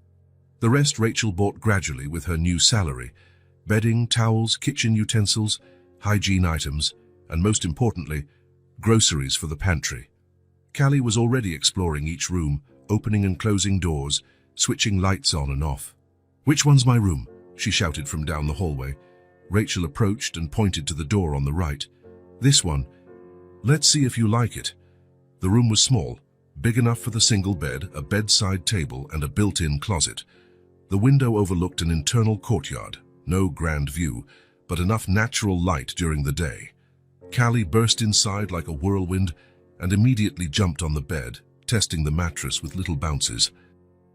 The rest Rachel bought gradually with her new salary: bedding, towels, kitchen utensils, hygiene items, and most importantly, groceries for the pantry. Callie was already exploring each room, opening and closing doors, switching lights on and off. "Which one's my room?" she shouted from down the hallway. Rachel approached and pointed to the door on the right. "This one. Let's see if you like it." The room was small, big enough for the single bed, a bedside table, and a built-in closet. The window overlooked an internal courtyard, no grand view, but enough natural light during the day. Callie burst inside like a whirlwind and immediately jumped on the bed, testing the mattress with little bounces.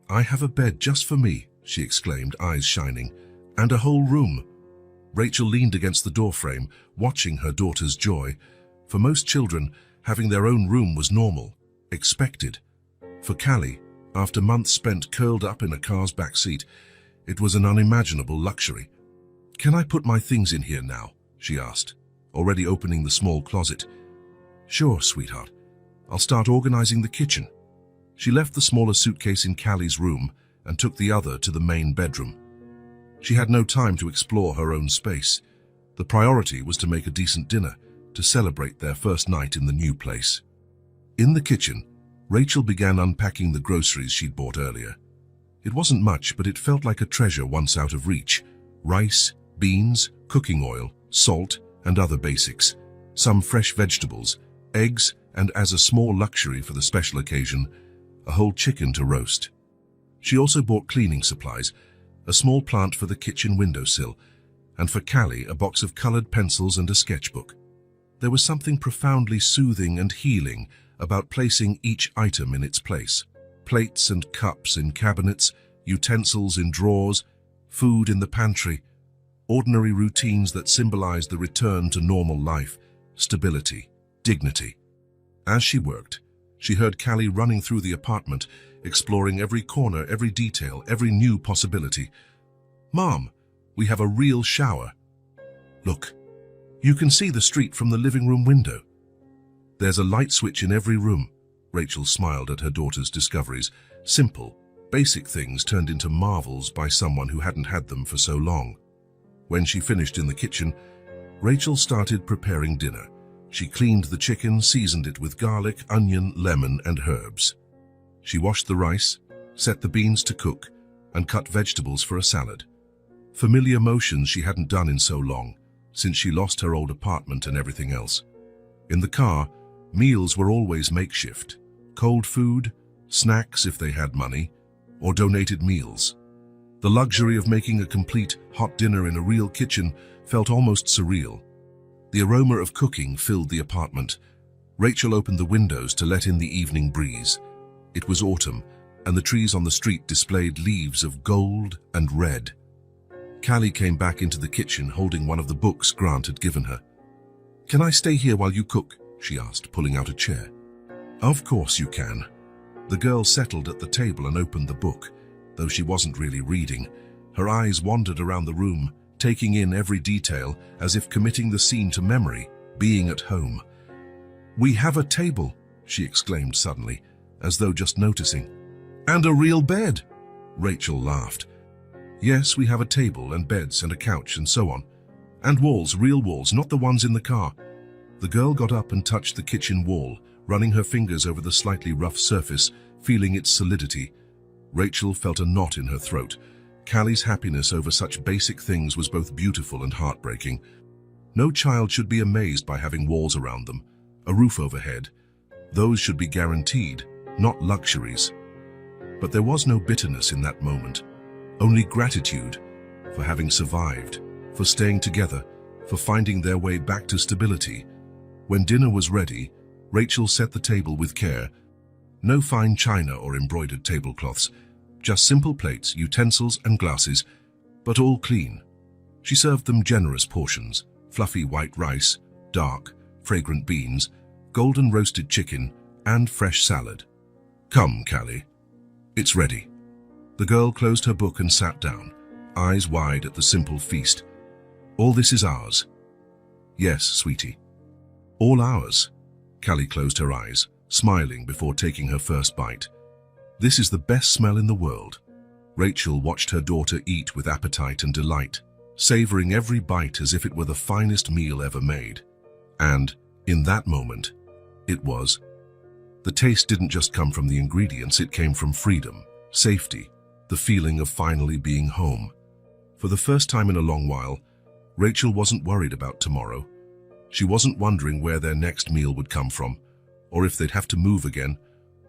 "I have a bed just for me," she exclaimed, eyes shining, "and a whole room." Rachel leaned against the doorframe, watching her daughter's joy. For most children, having their own room was normal, expected. For Callie, after months spent curled up in a car's back seat, it was an unimaginable luxury. "Can I put my things in here now?" she asked, already opening the small closet. "Sure, sweetheart. I'll start organizing the kitchen." She left the smaller suitcase in Callie's room and took the other to the main bedroom. She had no time to explore her own space. The priority was to make a decent dinner, to celebrate their first night in the new place. In the kitchen, Rachel began unpacking the groceries she'd bought earlier. It wasn't much, but it felt like a treasure once out of reach. Rice, beans, cooking oil, salt, and other basics. Some fresh vegetables, eggs, and as a small luxury for the special occasion, a whole chicken to roast. She also bought cleaning supplies, a small plant for the kitchen windowsill, and for Callie a box of colored pencils and a sketchbook. There was something profoundly soothing and healing about placing each item in its place. Plates and cups in cabinets, utensils in drawers, food in the pantry. Ordinary routines that symbolized the return to normal life, stability, dignity. As she worked, she heard Callie running through the apartment, exploring every corner, every detail, every new possibility. "Mom, we have a real shower. Look, you can see the street from the living room window. There's a light switch in every room." Rachel smiled at her daughter's discoveries. Simple, basic things turned into marvels by someone who hadn't had them for so long. When she finished in the kitchen, Rachel started preparing dinner. She cleaned the chicken, seasoned it with garlic, onion, lemon, and herbs. She washed the rice, set the beans to cook, and cut vegetables for a salad. Familiar motions she hadn't done in so long, since she lost her old apartment and everything else. In the car, meals were always makeshift. Cold food, snacks if they had money, or donated meals. The luxury of making a complete hot dinner in a real kitchen felt almost surreal. The aroma of cooking filled the apartment. Rachel opened the windows to let in the evening breeze. It was autumn, and the trees on the street displayed leaves of gold and red. Callie came back into the kitchen holding one of the books Grant had given her. "Can I stay here while you cook?" she asked, pulling out a chair. "Of course you can." The girl settled at the table and opened the book. Though she wasn't really reading, her eyes wandered around the room, taking in every detail as if committing the scene to memory, being at home. "We have a table," she exclaimed suddenly, as though just noticing. "And a real bed." Rachel laughed. "Yes, we have a table and beds and a couch and so on. And walls, real walls, not the ones in the car." The girl got up and touched the kitchen wall, running her fingers over the slightly rough surface, feeling its solidity. Rachel felt a knot in her throat. Callie's happiness over such basic things was both beautiful and heartbreaking. No child should be amazed by having walls around them, a roof overhead. Those should be guaranteed, not luxuries. But there was no bitterness in that moment, only gratitude for having survived, for staying together, for finding their way back to stability. When dinner was ready, Rachel set the table with care. No fine china or embroidered tablecloths, just simple plates, utensils, and glasses, but all clean. She served them generous portions: fluffy white rice, dark, fragrant beans, golden roasted chicken, and fresh salad. "Come, Callie. It's ready." The girl closed her book and sat down, eyes wide at the simple feast. "All this is ours." "Yes, sweetie," All ours. Callie closed her eyes, smiling before taking her first bite. This is the best smell in the world. Rachel watched her daughter eat with appetite and delight, savoring every bite as if it were the finest meal ever made. And, in that moment, it was. The taste didn't just come from the ingredients, it came from freedom, safety, the feeling of finally being home. For the first time in a long while, Rachel wasn't worried about tomorrow. She wasn't wondering where their next meal would come from, or if they'd have to move again,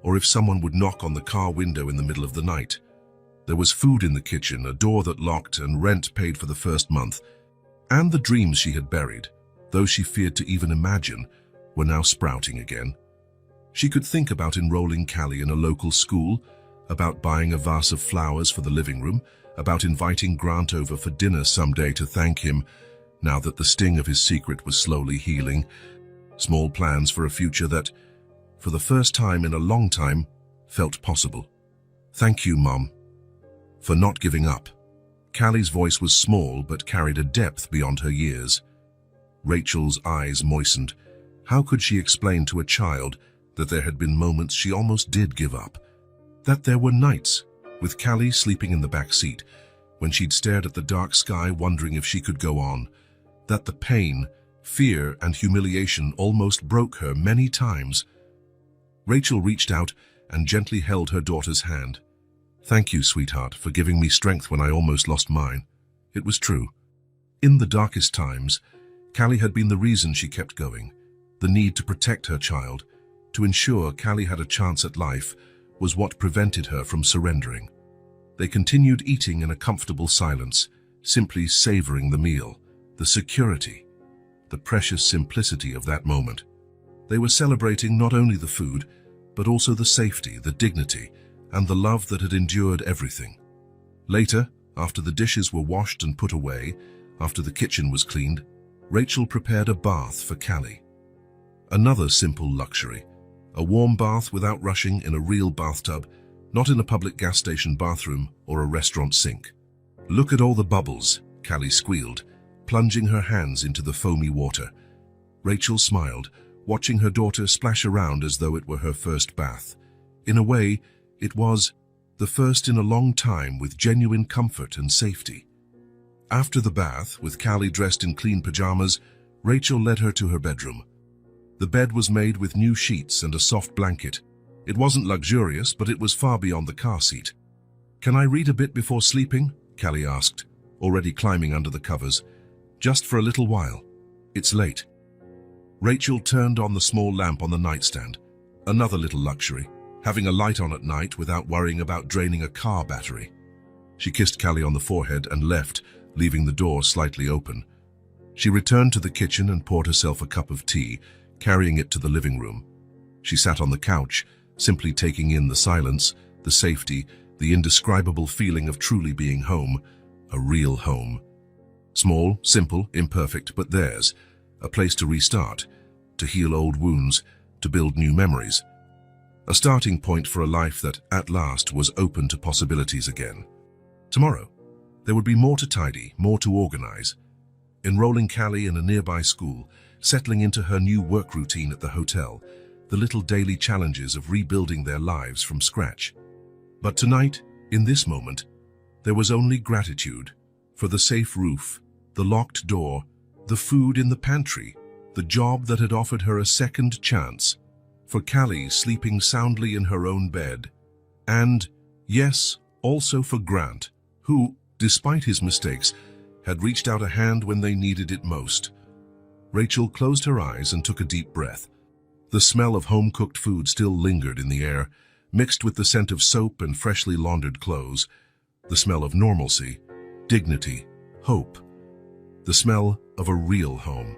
or if someone would knock on the car window in the middle of the night. There was food in the kitchen, a door that locked, and rent paid for the first month. And the dreams she had buried, those she feared to even imagine, were now sprouting again. She could think about enrolling Callie in a local school, about buying a vase of flowers for the living room, about inviting Grant over for dinner someday to thank him, now that the sting of his secret was slowly healing. Small plans for a future that, for the first time in a long time, felt possible. Thank you, Mom, for not giving up. Callie's voice was small but carried a depth beyond her years. Rachel's eyes moistened. How could she explain to a child that there had been moments she almost did give up? That there were nights, with Callie sleeping in the back seat, when she'd stared at the dark sky wondering if she could go on. That the pain, fear, and humiliation almost broke her many times. Rachel reached out and gently held her daughter's hand. Thank you, sweetheart, for giving me strength when I almost lost mine. It was true. In the darkest times, Callie had been the reason she kept going. The need to protect her child, to ensure Callie had a chance at life, was what prevented her from surrendering. They continued eating in a comfortable silence, simply savoring the meal, the security, the precious simplicity of that moment. They were celebrating not only the food, but also the safety, the dignity, and the love that had endured everything. Later, after the dishes were washed and put away, after the kitchen was cleaned, Rachel prepared a bath for Callie. Another simple luxury, a warm bath without rushing, in a real bathtub, not in a public gas station bathroom or a restaurant sink. Look at all the bubbles, Callie squealed, plunging her hands into the foamy water. Rachel smiled, watching her daughter splash around as though it were her first bath. In a way, it was the first in a long time, with genuine comfort and safety. After the bath, with Callie dressed in clean pajamas, Rachel led her to her bedroom. The bed was made with new sheets and a soft blanket. It wasn't luxurious, but it was far beyond the car seat. Can I read a bit before sleeping? Callie asked, already climbing under the covers. Just for a little while. It's late. Rachel turned on the small lamp on the nightstand. Another little luxury, having a light on at night without worrying about draining a car battery. She kissed Callie on the forehead and left, leaving the door slightly open. She returned to the kitchen and poured herself a cup of tea, carrying it to the living room. She sat on the couch, simply taking in the silence, the safety, the indescribable feeling of truly being home, a real home. Small, simple, imperfect, but theirs. A place to restart, to heal old wounds, to build new memories. A starting point for a life that, at last, was open to possibilities again. Tomorrow, there would be more to tidy, more to organize. Enrolling Callie in a nearby school, settling into her new work routine at the hotel, the little daily challenges of rebuilding their lives from scratch. But tonight, in this moment, there was only gratitude for the safe roof, the locked door, the food in the pantry, the job that had offered her a second chance, for Callie sleeping soundly in her own bed, and, yes, also for Grant, who, despite his mistakes, had reached out a hand when they needed it most. Rachel closed her eyes and took a deep breath. The smell of home-cooked food still lingered in the air, mixed with the scent of soap and freshly laundered clothes, the smell of normalcy, dignity, hope, the smell of a real home.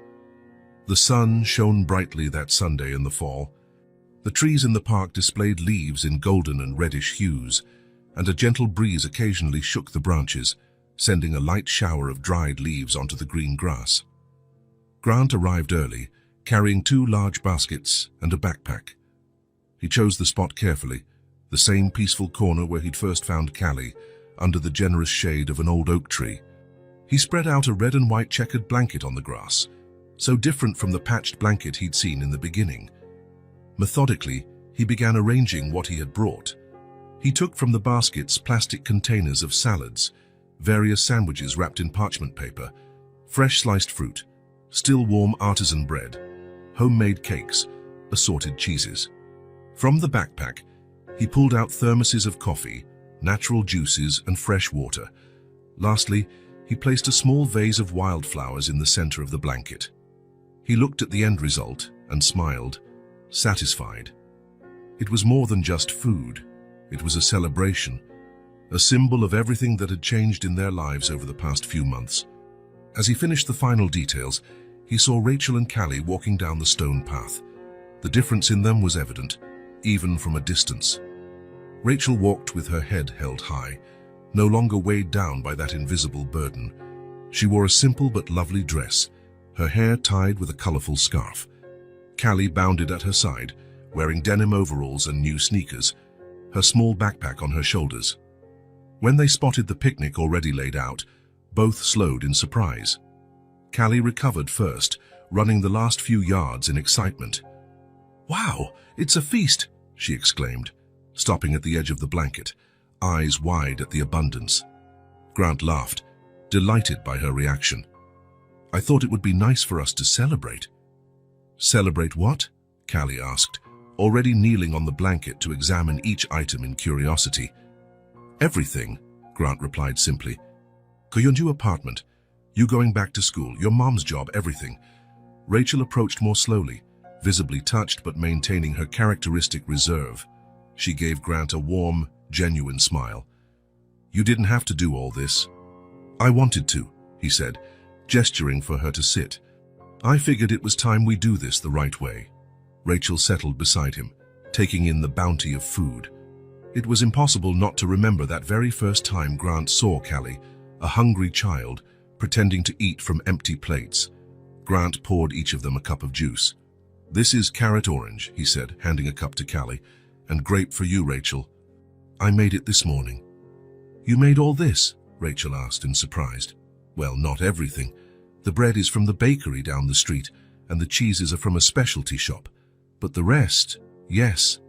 The sun shone brightly that Sunday in the fall. The trees in the park displayed leaves in golden and reddish hues, and a gentle breeze occasionally shook the branches, sending a light shower of dried leaves onto the green grass. Grant arrived early, carrying 2 large baskets and a backpack. He chose the spot carefully, the same peaceful corner where he'd first found Callie, under the generous shade of an old oak tree. He spread out a red and white checkered blanket on the grass, so different from the patched blanket he'd seen in the beginning. Methodically, he began arranging what he had brought. He took from the baskets plastic containers of salads, various sandwiches wrapped in parchment paper, fresh sliced fruit, still warm artisan bread, homemade cakes, assorted cheeses. From the backpack, he pulled out thermoses of coffee, natural juices, and fresh water. Lastly, he placed a small vase of wildflowers in the center of the blanket. He looked at the end result and smiled, satisfied. It was more than just food. It was a celebration, a symbol of everything that had changed in their lives over the past few months. As he finished the final details, he saw Rachel and Callie walking down the stone path. The difference in them was evident, even from a distance. Rachel walked with her head held high, no longer weighed down by that invisible burden. She wore a simple but lovely dress, her hair tied with a colorful scarf. Callie bounded at her side, wearing denim overalls and new sneakers, her small backpack on her shoulders. When they spotted the picnic already laid out, both slowed in surprise. Callie recovered first, running the last few yards in excitement. "Wow, it's a feast!" she exclaimed, stopping at the edge of the blanket, eyes wide at the abundance. Grant laughed, delighted by her reaction. "I thought it would be nice for us to celebrate." "Celebrate what?" Callie asked, already kneeling on the blanket to examine each item in curiosity. "Everything," Grant replied simply. "Your new apartment, you going back to school, your mom's job, everything." Rachel approached more slowly, visibly touched but maintaining her characteristic reserve. She gave Grant a warm, genuine smile. "You didn't have to do all this." "I wanted to," he said, gesturing for her to sit. "I figured it was time we do this the right way." Rachel settled beside him, taking in the bounty of food. It was impossible not to remember that very first time Grant saw Callie, a hungry child, pretending to eat from empty plates. Grant poured each of them a cup of juice. "This is carrot orange," he said, handing a cup to Callie, "and grape for you, Rachel. I made it this morning." "You made all this?" Rachel asked in surprise. "Well, not everything. The bread is from the bakery down the street, and the cheeses are from a specialty shop. But the rest, yes,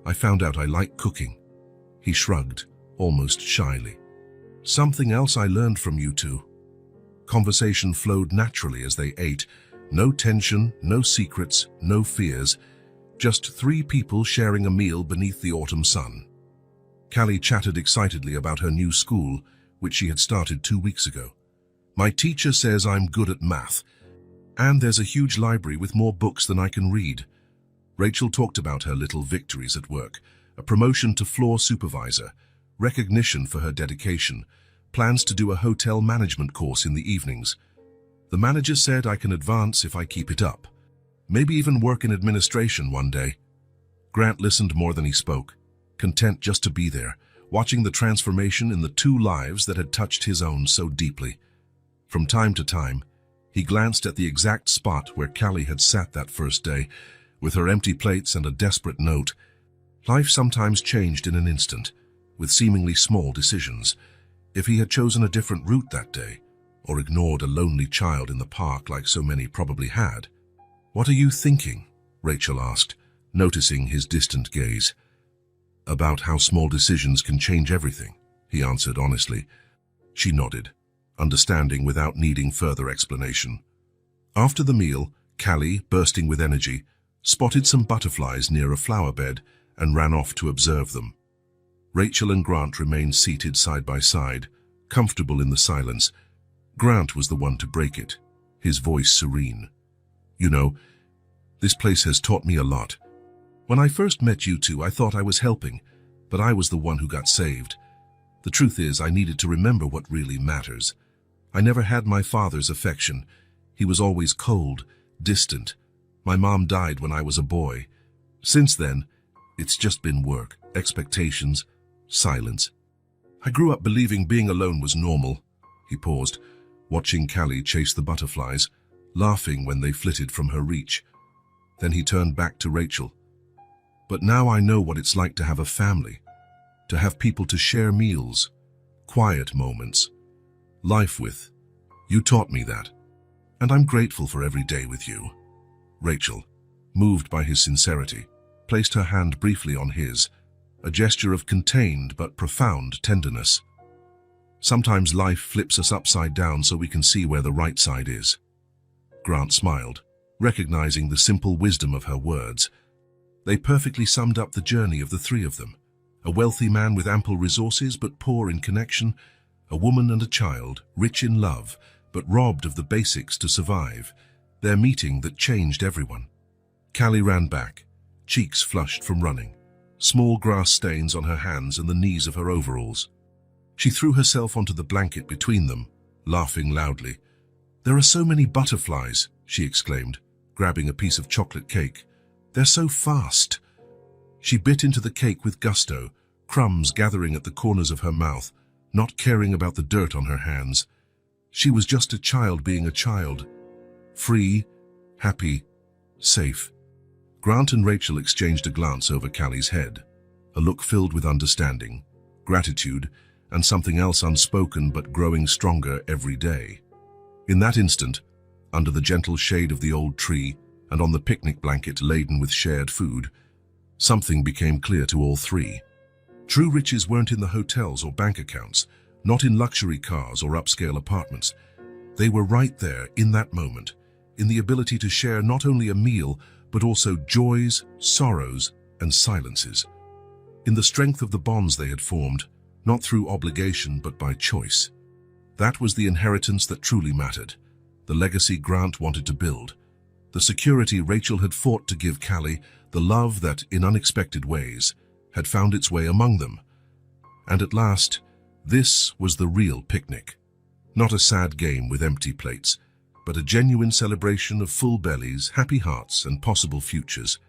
I found out I like cooking." He shrugged, almost shyly. "Something else I learned from you two." Conversation flowed naturally as they ate. No tension, no secrets, no fears. Just three people sharing a meal beneath the autumn sun. Callie chatted excitedly about her new school, which she had started 2 weeks ago. "My teacher says I'm good at math, and there's a huge library with more books than I can read." Rachel talked about her little victories at work, a promotion to floor supervisor, recognition for her dedication, plans to do a hotel management course in the evenings. "The manager said I can advance if I keep it up. Maybe even work in administration one day." Grant listened more than he spoke, content just to be there, watching the transformation in the two lives that had touched his own so deeply. From time to time, he glanced at the exact spot where Callie had sat that first day, with her empty plates and a desperate note. Life sometimes changed in an instant, with seemingly small decisions. If he had chosen a different route that day, or ignored a lonely child in the park like so many probably had. "What are you thinking?" Rachel asked, noticing his distant gaze. "About how small decisions can change everything," he answered honestly. She nodded, understanding without needing further explanation. After the meal, Callie, bursting with energy, spotted some butterflies near a flower bed and ran off to observe them. Rachel and Grant remained seated side by side, comfortable in the silence. Grant was the one to break it, his voice serene. "You know, this place has taught me a lot. When I first met you two, I thought I was helping, but I was the one who got saved. The truth is, I needed to remember what really matters. I never had my father's affection. He was always cold, distant. My mom died when I was a boy. Since then, it's just been work, expectations, silence. I grew up believing being alone was normal." He paused, watching Callie chase the butterflies, laughing when they flitted from her reach. Then he turned back to Rachel. "But now I know what it's like to have a family, to have people to share meals, quiet moments, life with. You taught me that." And I'm grateful for every day with you. Rachel, moved by his sincerity, placed her hand briefly on his, a gesture of contained but profound tenderness. Sometimes life flips us upside down so we can see where the right side is. Grant smiled, recognizing the simple wisdom of her words. They perfectly summed up the journey of the three of them. A wealthy man with ample resources but poor in connection, a woman and a child, rich in love, but robbed of the basics to survive. Their meeting that changed everyone. Callie ran back, cheeks flushed from running, small grass stains on her hands and the knees of her overalls. She threw herself onto the blanket between them, laughing loudly. "There are so many butterflies," she exclaimed, grabbing a piece of chocolate cake. "They're so fast." She bit into the cake with gusto, crumbs gathering at the corners of her mouth, not caring about the dirt on her hands. She was just a child being a child. Free, happy, safe. Grant and Rachel exchanged a glance over Callie's head, a look filled with understanding, gratitude, and something else unspoken but growing stronger every day. In that instant, under the gentle shade of the old tree and on the picnic blanket laden with shared food, something became clear to all three. True riches weren't in the hotels or bank accounts, not in luxury cars or upscale apartments. They were right there in that moment, in the ability to share not only a meal, but also joys, sorrows, and silences. In the strength of the bonds they had formed, not through obligation but by choice. That was the inheritance that truly mattered, the legacy Grant wanted to build, the security Rachel had fought to give Callie, the love that, in unexpected ways, had found its way among them. And at last, this was the real picnic. Not a sad game with empty plates, but a genuine celebration of full bellies, happy hearts, and possible futures.